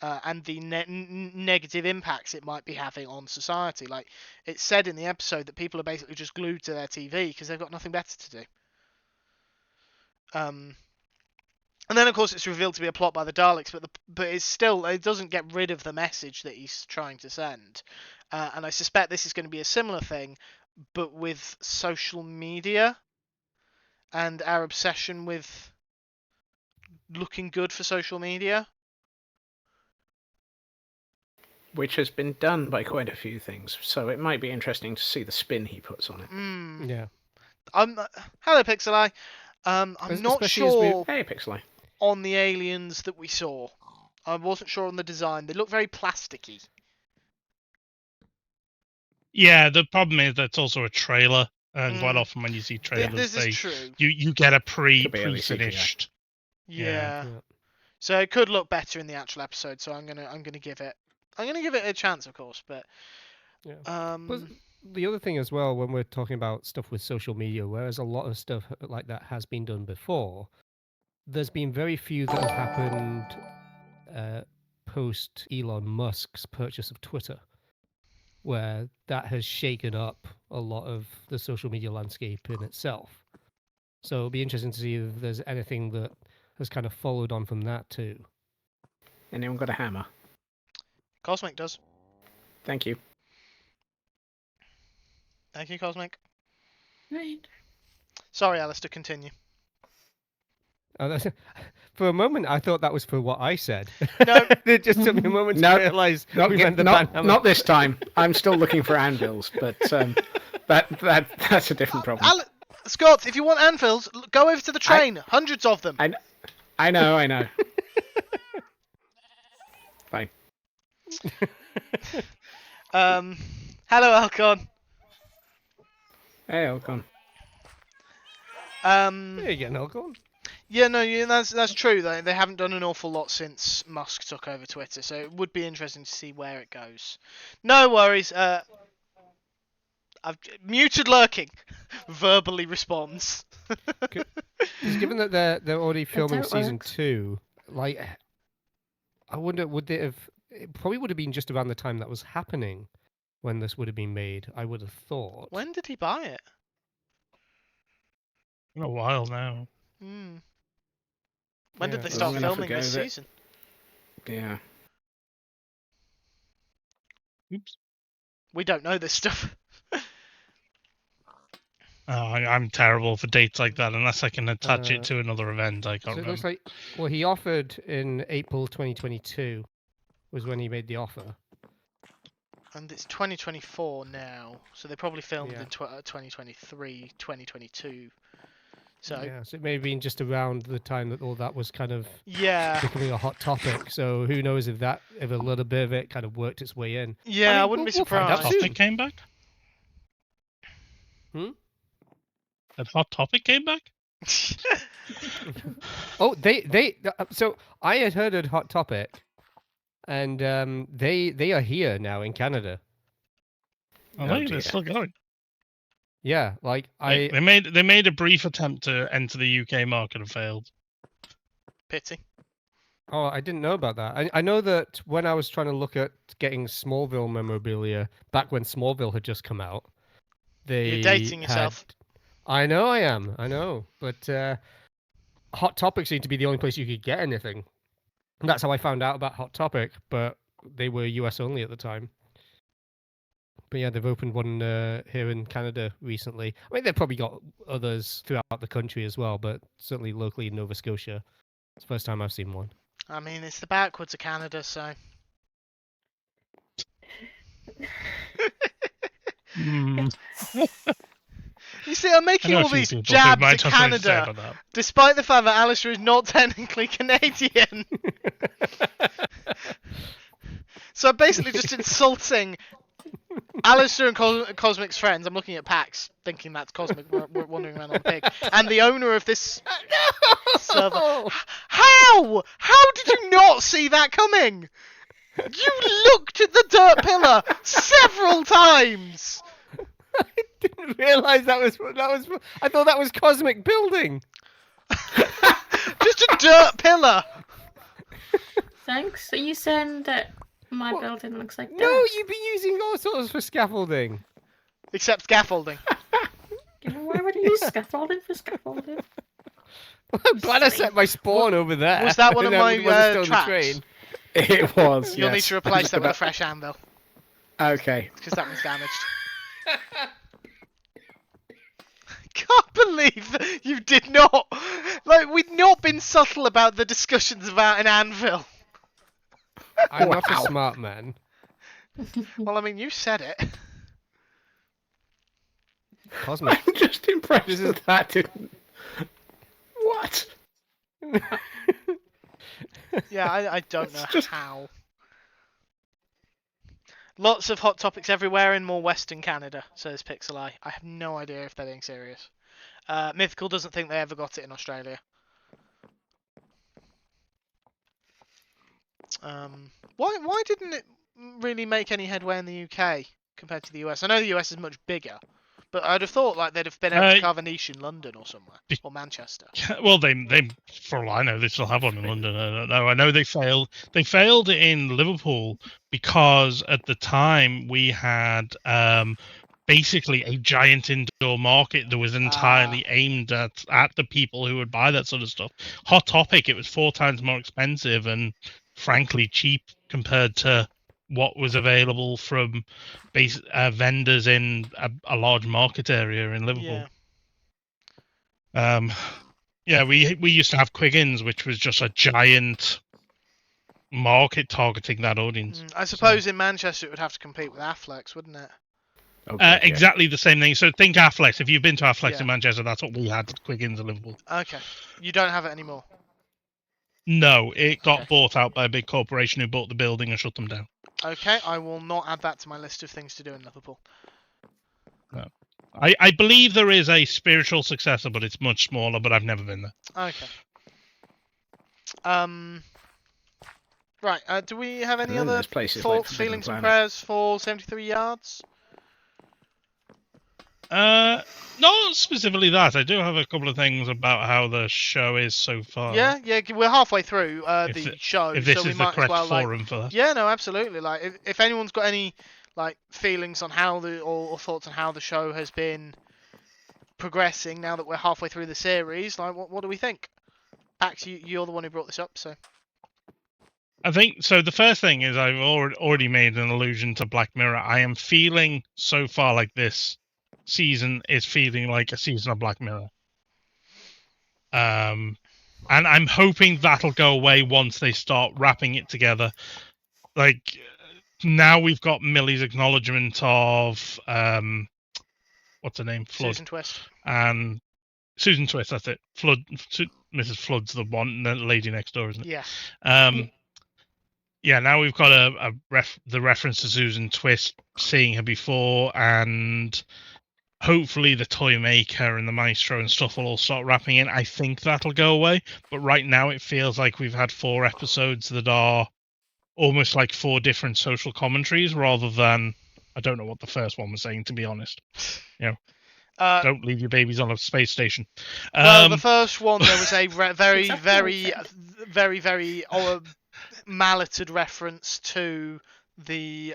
and the negative impacts it might be having on society. Like it's said in the episode that people are basically just glued to their TV because they've got nothing better to do. And then, of course, it's revealed to be a plot by the Daleks, but it doesn't get rid of the message that he's trying to send. And I suspect this is going to be a similar thing, but with social media and our obsession with looking good for social media. Which has been done by quite a few things, so it might be interesting to see the spin he puts on it. Yeah. Hello, Pixel Eye. I'm not Especially as we- sure Hey, Pixelite. on the aliens that we saw. I wasn't sure on the design. They look very plasticky. Yeah, the problem is that's also a trailer, and quite Mm. often when you see trailers, This is true. you get a Could be early CGI. pre-finished. Yeah. Yeah. So it could look better in the actual episode. So I'm gonna give it a chance, of course. But Yeah. But the other thing as well, when we're talking about stuff with social media, whereas a lot of stuff like that has been done before, there's been very few that have happened post Elon Musk's purchase of Twitter, where that has shaken up a lot of the social media landscape in itself. So it'll be interesting to see if there's anything that has kind of followed on from that too. Anyone got a hammer? Cosmic does. Thank you. Thank you, Cosmic. Right. Sorry, Alistair. Continue. For a moment, I thought that was for what I said. No. It just took me a moment No, to realise Not, we meant the not, banhammer. not this time. I'm still looking for anvils, but that's a different problem. Scott, if you want anvils, go over to the train. Hundreds of them. I know. Fine. Hello, Alcon. Hey, Alcon. There you go, Alcon. Yeah, no, that's true. They haven't done an awful lot since Musk took over Twitter, so it would be interesting to see where it goes. No worries. I've muted lurking. Verbally responds. Because given that they're already filming how it season works. 2, like, I wonder, would they have? It probably would have been just around the time that was happening when this would have been made. I would have thought. When did he buy it? In a while now. Hmm. When did they Yeah, start long enough filming ago this that- season? Yeah. Oops. We don't know this stuff. I'm terrible for dates like that. Unless I can attach it to another event, I can't So it remember. looks like, well, he offered in April 2022 was when he made the offer. And it's 2024 now, so they probably filmed Yeah. in 2023, 2022. So Yeah, so it may have been just around the time that all that was kind of yeah, becoming a hot topic. So who knows if a little bit of it kind of worked its way in. yeah, mean, I wouldn't be we'll find out surprised. soon. Topic came back. That Hot Topic came back. Oh, so I had heard of Hot Topic, and they are here now in Canada. Oh, Oh, they're dear. still going. Yeah, like They made a brief attempt to enter the UK market and failed. Pity. Oh, I didn't know about that. I know that when I was trying to look at getting Smallville memorabilia back when Smallville had just come out, You're dating yourself. I know I am. I know, but Hot Topic seemed to be the only place you could get anything. And that's how I found out about Hot Topic, but they were US only at the time. But yeah, they've opened one here in Canada recently. I mean, they've probably got others throughout the country as well, but certainly locally in Nova Scotia. It's the first time I've seen one. I mean, it's the backwards of Canada, so. Hmm. You see, I'm I making know a all few these people who jabs might at have something to say Canada, about that. despite the fact that Alastair is not technically Canadian. So I'm basically just insulting Alastair and Cosmic's friends. I'm looking at PAX, thinking that's Cosmic wandering around on the pig, and the owner of this server. How? How did you not see that coming? You looked at the dirt pillar several times. I didn't realize that was. I thought that was Cosmic Building. Just a dirt pillar. Thanks. Are you saying that my What? building looks like No, that? you've been using all sorts for scaffolding. Except scaffolding. You know, why would I use scaffolding for scaffolding? I'm glad I set my spawn over there. Was that one of and my it wasn't still on the traps? train. It was. You'll need yes. to replace that with a About- fresh anvil, Okay. because that one's damaged. Can't believe you did not. Like, we've not been subtle about the discussions about an anvil. I'm not a Wow. smart man. Well, I mean, you said it. Cosmic. I'm just impressed This is- that didn't. What? Yeah, I don't know It's just- how. Lots of hot topics everywhere in more Western Canada, says Pixel Eye. I have no idea if they're being serious. Mythical doesn't think they ever got it in Australia. Why didn't it really make any headway in the UK compared to the US? I know the US is much bigger, but I'd have thought like they'd have been able to carve a niche in London or somewhere, or Manchester. Well, they, for all I know, they still have one in London. I don't know. I know they failed. They failed in Liverpool because at the time we had basically a giant indoor market that was entirely aimed at the people who would buy that sort of stuff. Hot Topic, it was 4 times more expensive and frankly cheap compared to what was available from vendors in a large market area in Liverpool. Yeah. Yeah, we used to have Quiggins, which was just a giant market targeting that audience. I suppose in Manchester it would have to compete with Affleck's, wouldn't it? Oh, God, yeah. Exactly the same thing. So think Affleck's. If you've been to Affleck's Yeah. in Manchester, that's what we had. Quiggins in Liverpool. Okay. You don't have it anymore. No, it got Okay. bought out by a big corporation who bought the building and shut them down. Okay, I will not add that to my list of things to do in Liverpool. I believe there is a spiritual successor, but it's much smaller. But I've never been there. Okay. Right. Do we have any other there's places like thoughts, Forbidden feelings, and Planet. prayers for 73 yards? Not specifically that. I do have a couple of things about how the show is so far. Yeah, we're halfway through If the the- show, If this so we is the might as correct well forum for that. Yeah, no, absolutely. Like, if anyone's got any feelings on how or thoughts on how the show has been progressing now that we're halfway through the series, what do we think? Pax, you're the one who brought this up, so. I think so. The first thing is I've already made an allusion to Black Mirror. I am feeling so far like this season is feeling like a season of Black Mirror. And I'm hoping that'll go away once they start wrapping it together. Like now we've got Millie's acknowledgement of what's her name? Flood. Susan Twist. And Susan Twist, that's it. Flood. Mrs. Flood's the lady next door, isn't it? Yeah. Yeah, now we've got the reference to Susan Twist, seeing her before, and hopefully the toy maker and the maestro and stuff will all start wrapping in. I think that'll go away, but right now it feels like we've had 4 episodes that are almost like 4 different social commentaries rather than, I don't know what the first one was saying, to be honest. Don't leave your babies on a space station. Well, the first one, there was a very, Exactly very, very malleted reference to the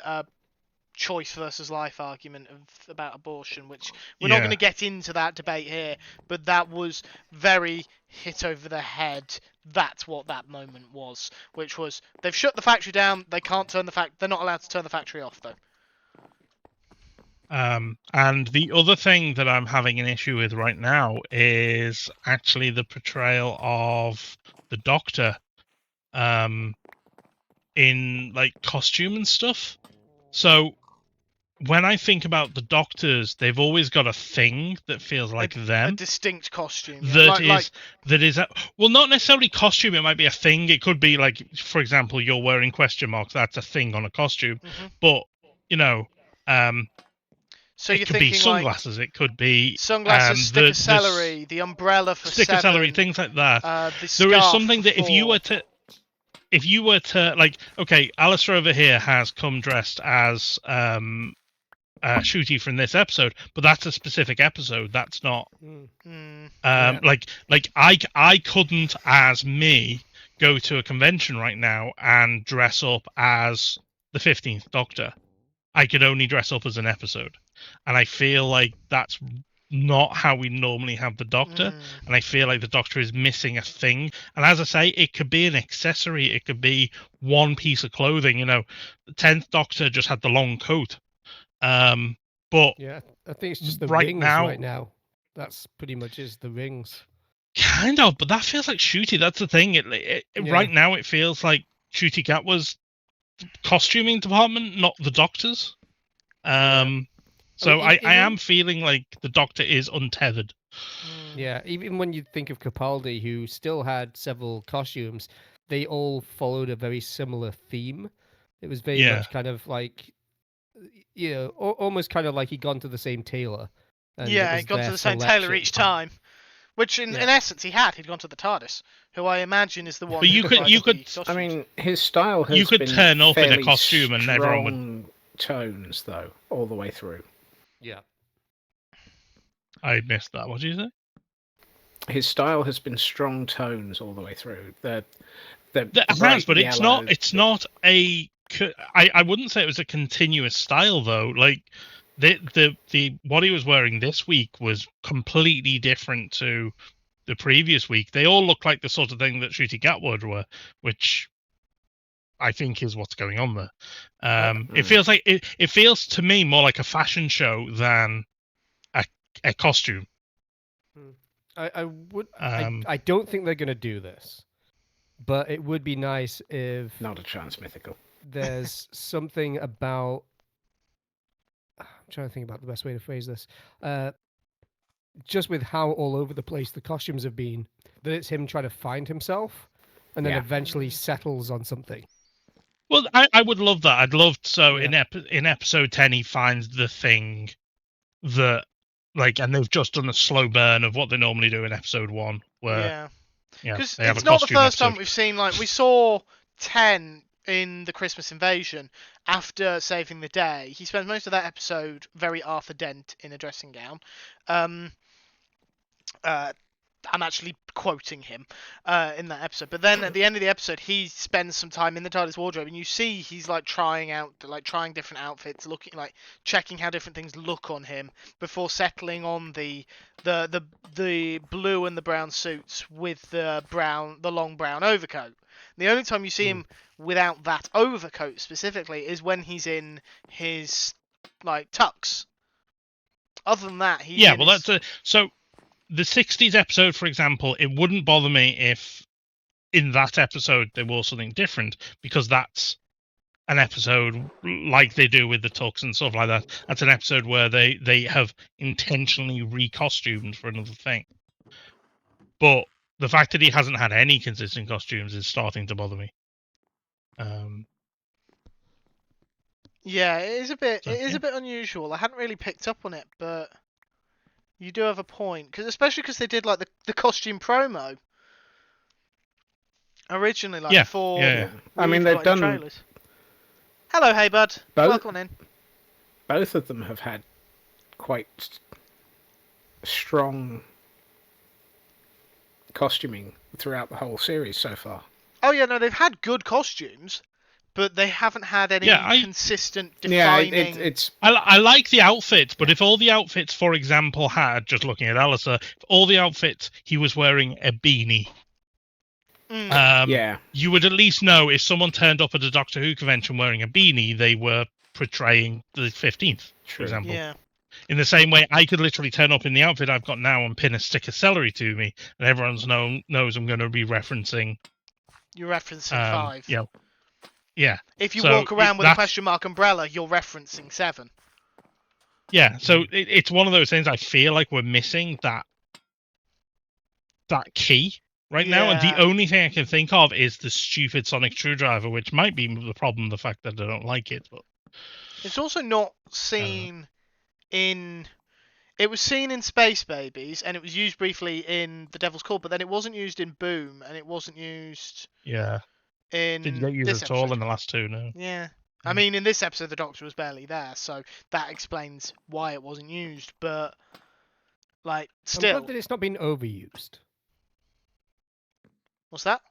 choice versus life argument about abortion, which we're not going to get into that debate here, but that was very hit over the head. That's what that moment was, which was they've shut the factory down. They can't turn they're not allowed to turn the factory off though. And the other thing that I'm having an issue with right now is actually the portrayal of the Doctor in like costume and stuff. So when I think about the Doctors, they've always got a thing that feels like them. A distinct costume. That is well, not necessarily costume. It might be a thing. It could be like, for example, you're wearing question marks. That's a thing on a costume. Mm-hmm. But so it could be sunglasses. It could be sunglasses, stick of celery, the umbrella for stick of celery, things like that. There is something that if you were to like, okay, Alastair over here has come dressed as Shooty from this episode, but that's a specific episode. That's not like I couldn't, as me, go to a convention right now and dress up as the 15th Doctor. I could only dress up as an episode, and I feel like that's not how we normally have the Doctor, and I feel like the Doctor is missing a thing. And as I say, it could be an accessory, it could be one piece of clothing. The 10th Doctor just had the long coat, but yeah, I think it's just the right rings now, right now. That's pretty much is the rings. Kind of, but that feels like Shooty. That's the thing. Right now, it feels like Shooty Gatwa's costuming department, not the Doctor's. So I am feeling like the Doctor is untethered. Yeah, even when you think of Capaldi, who still had several costumes, they all followed a very similar theme. It was very much kind of like, almost kind of like he'd gone to the same tailor. He'd gone to the same tailor each time. Which, in essence, he'd gone to the TARDIS, who I imagine is the one. But you could. I mean, his style has. You could been turn up in a fairly costume and everyone would. Tones though, all the way through. Yeah. I missed that. What did you say? His style has been strong tones all the way through. But it's not. It's not a. I wouldn't say it was a continuous style though. Like the what he was wearing this week was completely different to the previous week. They all look like the sort of thing that Shooty Gatwa were, which I think is what's going on there. It feels like it feels to me more like a fashion show than a costume. I would. Um, I don't think they're going to do this, but it would be nice if Not a chance, Mythical. there's something about. I'm trying to think about the best way to phrase this. Just with how all over the place the costumes have been, that it's him trying to find himself, and then Yeah. eventually settles on something. well, I would love that. I'd love Yeah. in episode 10 he finds the thing that and they've just done a slow burn of what they normally do in episode 1, where Because they have it's a not the costume first time episode. we've seen, like, we saw 10 in the Christmas invasion after saving the day. He spends most of that episode very Arthur Dent in a dressing gown. I'm actually quoting him in that episode. But then at the end of the episode, he spends some time in the TARDIS wardrobe, and you see he's trying different outfits, looking checking how different things look on him before settling on the blue and the brown suits with the long brown overcoat. The only time you see him without that overcoat specifically is when he's in his tux. Other than that, he's in his... So the 60s episode, for example, it wouldn't bother me if in that episode there was something different, because that's an episode like they do with the tux and stuff like that. That's an episode where they have intentionally recostumed for another thing. But the fact that he hasn't had any consistent costumes is starting to bother me. Yeah, it is a bit. So, It is yeah. a bit unusual. I hadn't really picked up on it, but you do have a point. Especially because they did the costume promo originally, Yeah, before. yeah. I mean, we they've got any done trailers. Hello, hey bud. Both- Welcome in. both of them have had quite strong costuming throughout the whole series so far. Oh yeah, no, they've had good costumes, but they haven't had any consistent defining. Yeah, it's I like the outfits, but if all the outfits, for example, had, just looking at Alastair, if all the outfits he was wearing a beanie, yeah. you would at least know if someone turned up at a Doctor Who convention wearing a beanie, they were portraying the 15th, for True. example. Yeah. In the same way, I could literally turn up in the outfit I've got now and pin a stick of celery to me, and everyone knows I'm going to be referencing. You're referencing 5. Yeah. If you So walk around with a that's- question mark umbrella, you're referencing 7. Yeah, so it's one of those things I feel like we're missing that key right now, and the Yeah. only thing I can think of is the stupid sonic screwdriver, which might be the problem, the fact that I don't like it. But It's also not seen in... It was seen in Space Babies, and it was used briefly in The Devil's Call, but then it wasn't used in Boom, and it wasn't used yeah, in didn't get used this at all episode. in the last 2, no. Yeah. I mean, in this episode, the Doctor was barely there, so that explains why it wasn't used, but, I'm still... glad that it's not been overused. What's that?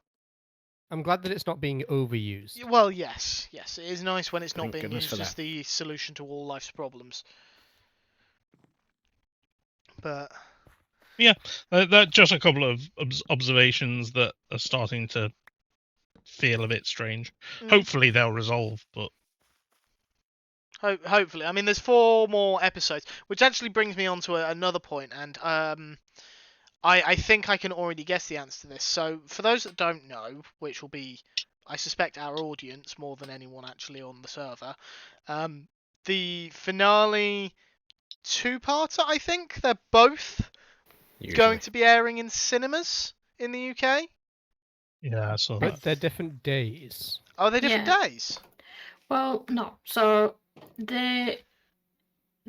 I'm glad that it's not being overused. Well, yes. Yes, it is nice when it's not Thank being goodness used for as that. the solution to all life's problems. But... That just a couple of observations that are starting to feel a bit strange. Hopefully they'll resolve, but Hopefully. I mean, there's 4 more episodes, which actually brings me on to another point, and I think I can already guess the answer to this. So, for those that don't know, which will be, I suspect, our audience more than anyone actually on the server, the finale 2-parter, I think, they're both going to be airing in cinemas in the UK. yeah, I saw But that. they're different days. Oh, they're different Yeah. days? Well, no. So the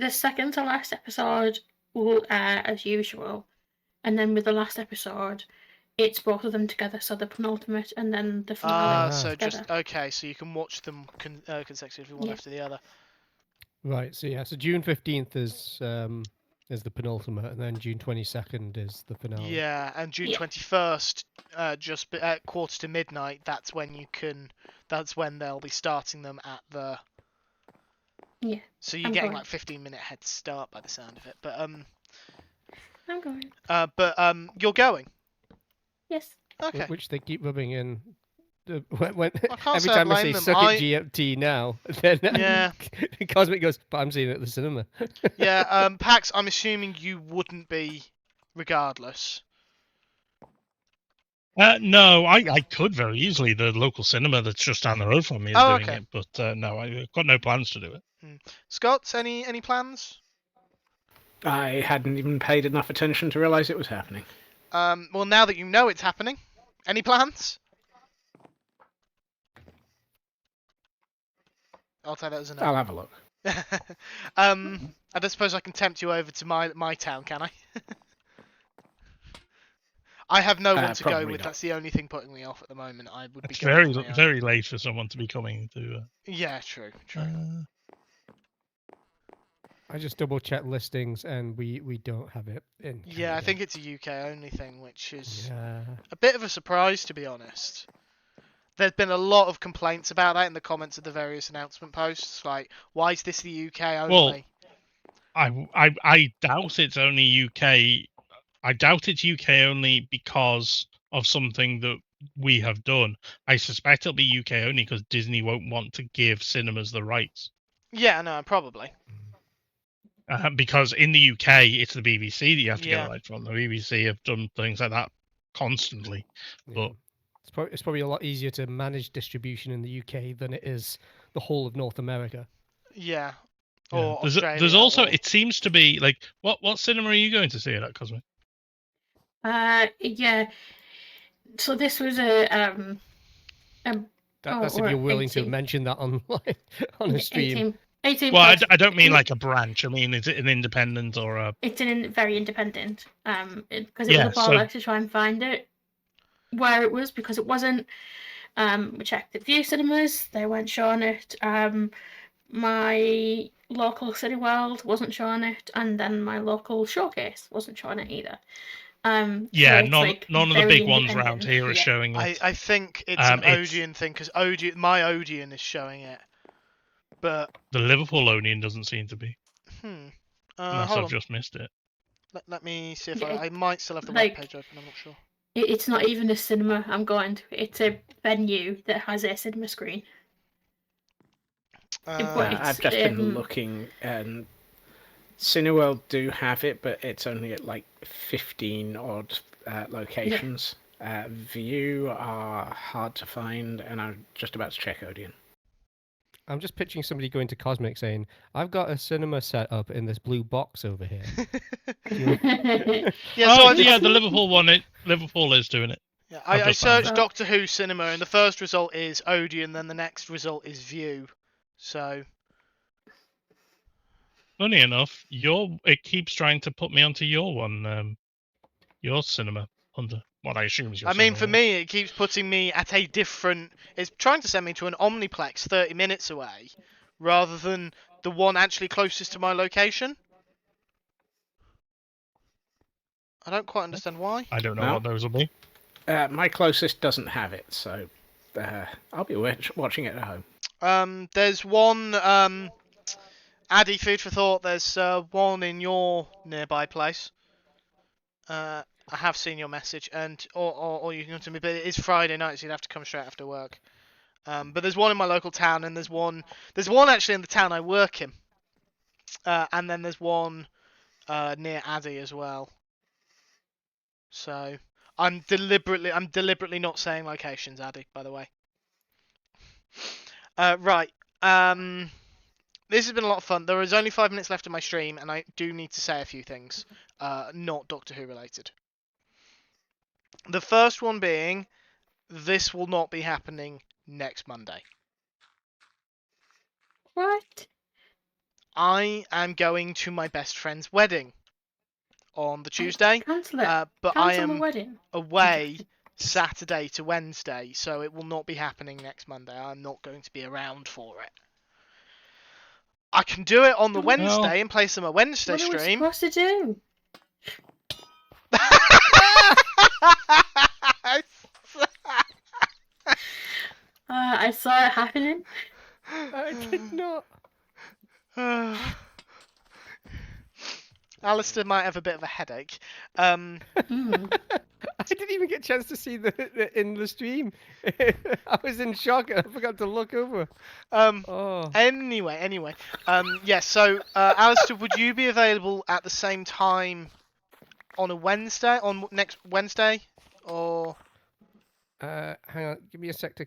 second to last episode will air as usual, and then with the last episode, it's both of them together. So the penultimate and then the finale So together. just... Okay, so you can watch them consecutively, one Yeah. after the other. Right. So yeah. So June 15th is the penultimate, and then June 22nd is the finale. Yeah, and June Yeah. 21st, just at midnight. That's when they'll be starting them at the. Yeah. So you're I'm getting going. 15-minute head start by the sound of it. But I'm going. you're going. Yes. Okay. Which they keep rubbing in. When I can't every say I time I blame say them. "suck it GMT" now, then Yeah. Cosmic goes, "But I'm seeing it at the cinema." Yeah. Pax, I'm assuming you wouldn't be regardless. No, I could very easily. The local cinema that's just down the road from me is Oh, doing okay. it, but no, I've got no plans to do it. Scott, any plans? I hadn't even paid enough attention to realise it was happening. Well, now that you know it's happening, any plans? I'll take that as a no. I'll have a look. I don't suppose I can tempt you over to my town, can I? I have no one to go Probably with. not. That's the only thing putting me off at the moment. I would It's be going on my own. very late for someone to be coming to. Yeah, true. I just double checked listings and we don't have it in. Yeah, I Canada. think it's a UK only thing, which is Yeah. a bit of a surprise, to be honest. There's been a lot of complaints about that in the comments of the various announcement posts. Like, why is this the UK only? I doubt it's only UK. I doubt it's UK only because of something that we have done. I suspect it'll be UK only because Disney won't want to give cinemas the rights. Yeah, no, probably. Because in the UK, it's the BBC that you have to Yeah. get the rights from. The BBC have done things like that constantly. Yeah. But It's probably a lot easier to manage distribution in the UK than it is the whole of North America. Yeah. yeah. Or Australia. There's also, or... it seems to be like, what cinema are you going to see it at, Cosmic? Yeah. So this was a That's if you're willing 18. to mention that online on a stream. 18 Well, plus. I don't mean like a branch. I mean, is it an independent or a? It's very independent. Because it Yeah, was a bother to try and find it where it was, because it wasn't. We checked at View Cinemas, they weren't showing it. My local Cineworld wasn't showing it, and then my local Showcase wasn't showing it either. Yeah, so it's, none like, of the very big ones around independent. here are showing it. I think it's an Odeon thing, because my Odeon is showing it. But the Liverpool Odeon doesn't seem to be. hold Unless I've on. just missed it. Let me see if Yeah, I might still have the like, webpage open, I'm not sure. It's not even a cinema I'm going to. It's a venue that has a cinema screen. I've just been looking, and Cineworld do have it, but it's only at like 15 odd locations. View are hard to find, and I'm just about to check Odeon. I'm just picturing somebody going to Cosmic saying, "I've got a cinema set up in this blue box over here." Yeah, the Liverpool one. Liverpool is doing it. Yeah, I searched Doctor Who cinema, and the first result is Odeon, then the next result is View. So. Funny enough, it keeps trying to put me onto your one, your cinema under what I assume is your. I mean, cinema, for me, it keeps putting me at a different. It's trying to send me to an Omniplex 30 minutes away, rather than the one actually closest to my location. I don't quite understand why. I don't know what those will be. My closest doesn't have it, so I'll be watching it at home. There's one. Addy, food for thought. There's one in your nearby place. I have seen your message, and or you can come to me, but it is Friday night, so you'd have to come straight after work. But there's one in my local town, and there's one actually in the town I work in, and then there's one near Addy as well. So I'm deliberately not saying locations, Addy, by the way. Right. This has been a lot of fun. There is only 5 minutes left of my stream, and I do need to say a few things, not Doctor Who related. The first one being, this will not be happening next Monday. What? I am going to my best friend's wedding on the Tuesday, Cancel it. but Cancel I the am wedding. away Saturday to Wednesday, so it will not be happening next Monday. I'm not going to be around for it. I can do it on the Wednesday and play some a Wednesday stream. What are we supposed to do? I saw it happening. I did not. Alastair might have a bit of a headache. I didn't even get a chance to see the in the stream. I was in shock and I forgot to look over. Anyway. Yeah, so Alastair, would you be available at the same time on a Wednesday, on next Wednesday, or Hang on, give me a sec to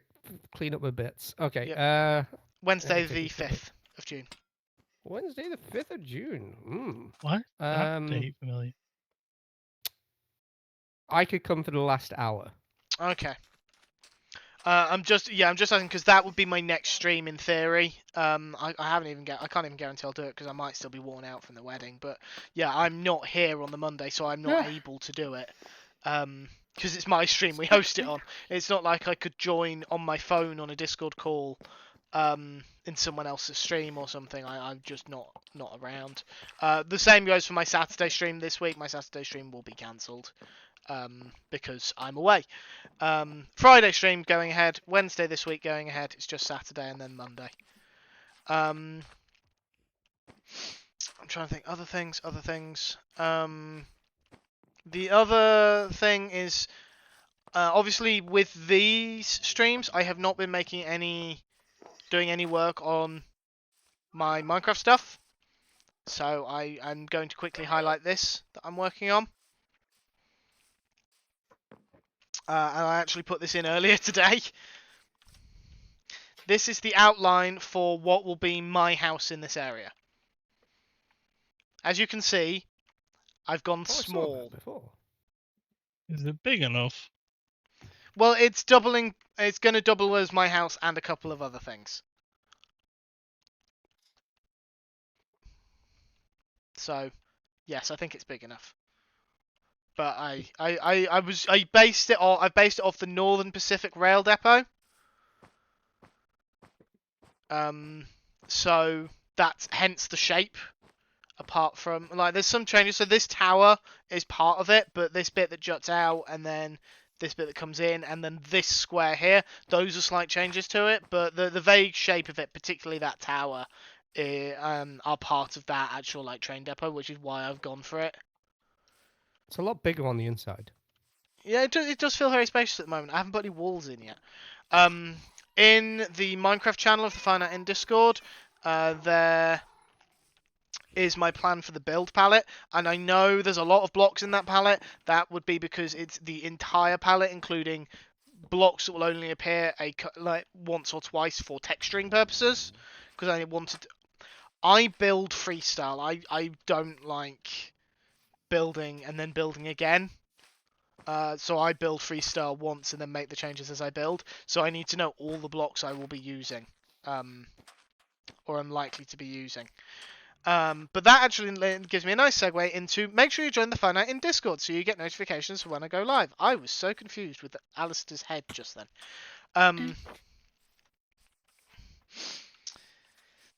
clean up my bits. Okay. Wednesday take the a quick 5th of June. Wednesday, the 5th of June. What? That Um, date familiar. I could come for the last hour. Okay. I'm just asking because that would be my next stream in theory. I can't even guarantee I'll do it because I might still be worn out from the wedding. But yeah, I'm not here on the Monday, so I'm not able to do it. Because it's my stream, we host it on. It's not like I could join on my phone on a Discord call, in someone else's stream or something. I'm just not around. The same goes for my Saturday stream this week. My Saturday stream will be cancelled. Because I'm away. Friday stream going ahead. Wednesday this week going ahead. It's just Saturday and then Monday. I'm trying to think. Other things. The other thing is, obviously with these streams, I have not been doing any work on my Minecraft stuff. So I'm going to quickly highlight this that I'm working on. And I actually put this in earlier today. This is the outline for what will be my house in this area. As you can see, I've gone small. Before. Is it big enough? Well, it's doubling. It's going to double as my house and a couple of other things. So, yes, I think it's big enough. But I based it off the Northern Pacific Rail Depot. So that's hence the shape. Apart from, like, there's some changes. So this tower is part of it, but this bit that juts out, and then this bit that comes in, and then this square here, those are slight changes to it. But the vague shape of it, particularly that tower, are part of that actual, like, train depot, which is why I've gone for it. It's a lot bigger on the inside. Yeah, it does feel very spacious at the moment. I haven't put any walls in yet. In the Minecraft channel of the Finite in Discord, there is my plan for the build palette, and I know there's a lot of blocks in that palette. That would be because it's the entire palette, including blocks that will only appear like once or twice for texturing purposes. Because I build freestyle. I don't like building and then building again. So I build freestyle once and then make the changes as I build. So I need to know all the blocks I will be using, or I'm likely to be using. But that actually gives me a nice segue into make sure you join the Finite in Discord so you get notifications for when I go live. I was so confused with Alastair's head just then.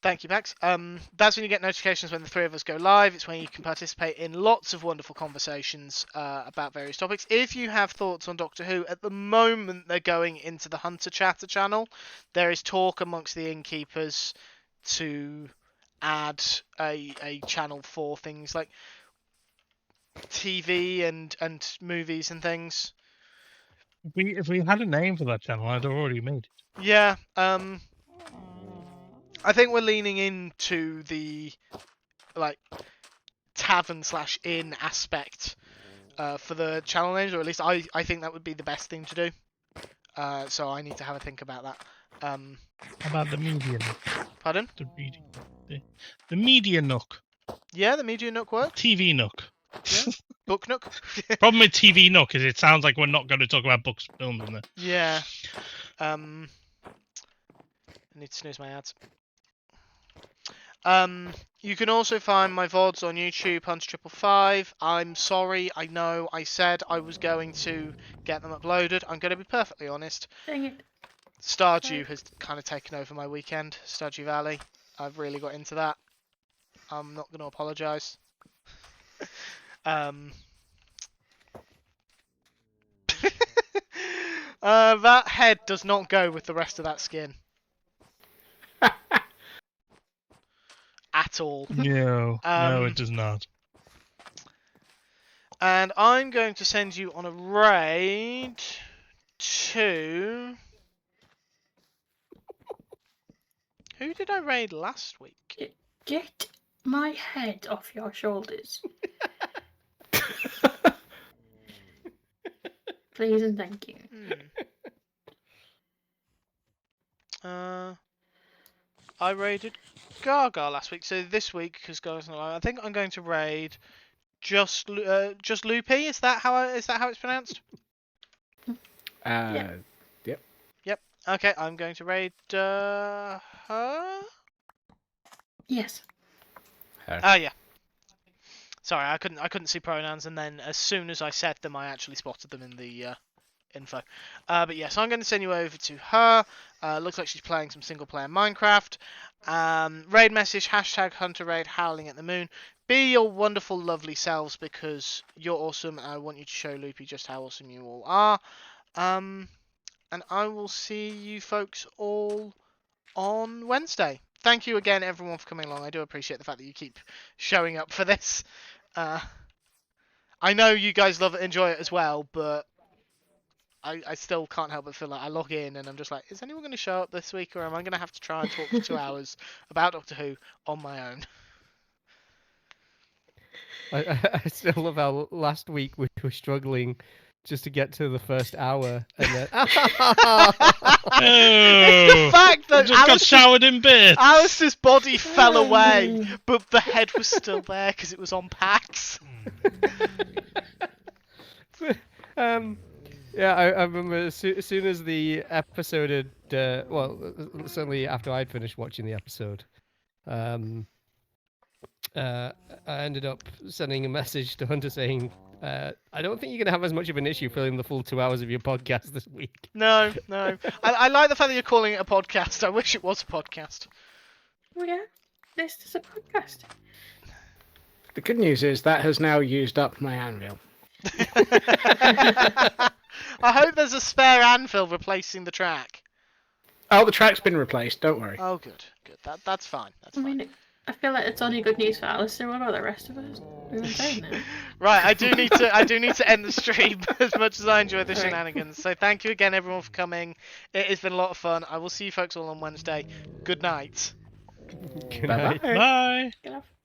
Thank you, Pax. That's when you get notifications when the three of us go live. It's when you can participate in lots of wonderful conversations about various topics. If you have thoughts on Doctor Who, at the moment they're going into the Hunter Chatter channel. There is talk amongst the innkeepers to add a channel for things like TV and movies and things. If we had a name for that channel, I'd already made it. Yeah, I think we're leaning into the like tavern/inn aspect for the channel names, or at least I think that would be the best thing to do. So I need to have a think about that. How about the Media Nook? Pardon? The Media Nook. Yeah, the Media Nook works. TV Nook. Yeah. Book Nook. Problem with TV Nook is it sounds like we're not going to talk about books, films, in there. Yeah. I need to snooze my ads. You can also find my VODs on YouTube, Hunter555. I'm sorry, I know I said I was going to get them uploaded. I'm going to be perfectly honest. Dang it. Stardew has kind of taken over my weekend. Stardew Valley. I've really got into that. I'm not going to apologise. That head does not go with the rest of that skin. At all. No, no, it does not. And I'm going to send you on a raid to... Who did I raid last week? Get my head off your shoulders. Please and thank you. I raided Gaga last week, so this week, because Gaga's not alive, I think I'm going to raid just Loopy. Is that how it's pronounced? Yep. Yep. Okay, I'm going to raid her. Yes. Yeah. Sorry, I couldn't see pronouns, and then as soon as I said them, I actually spotted them in the info. But yes, I'm going to send you over to her. Looks like she's playing some single-player Minecraft. Raid message, #HunterRaid, howling at the moon. Be your wonderful, lovely selves, because you're awesome, and I want you to show Loopy just how awesome you all are. And I will see you folks all on Wednesday. Thank you again, everyone, for coming along. I do appreciate the fact that you keep showing up for this. I know you guys enjoy it as well, but I still can't help but feel like I log in and I'm just like, is anyone going to show up this week, or am I going to have to try and talk for 2 hours about Doctor Who on my own? I still love how last week we were struggling just to get to the first hour, and then It's the fact that just got showered in bits. Alistair's body fell away, but the head was still there because it was on PAX. Yeah, I remember as soon as the episode had, well, certainly after I'd finished watching the episode, I ended up sending a message to Hunter saying, I don't think you're going to have as much of an issue filling the full 2 hours of your podcast this week. No. I like the fact that you're calling it a podcast. I wish it was a podcast. Oh yeah, this is a podcast. The good news is that has now used up my anvil. I hope there's a spare anvil replacing the track. Oh, the track's been replaced. Don't worry. Oh, good. That's fine. I mean, I feel like it's only good news for Alastair. What about the rest of us? We've been saying that. Right, I do need to end the stream as much as I enjoy the shenanigans. So thank you again, everyone, for coming. It has been a lot of fun. I will see you folks all on Wednesday. Good night. Good night. Bye. Get off.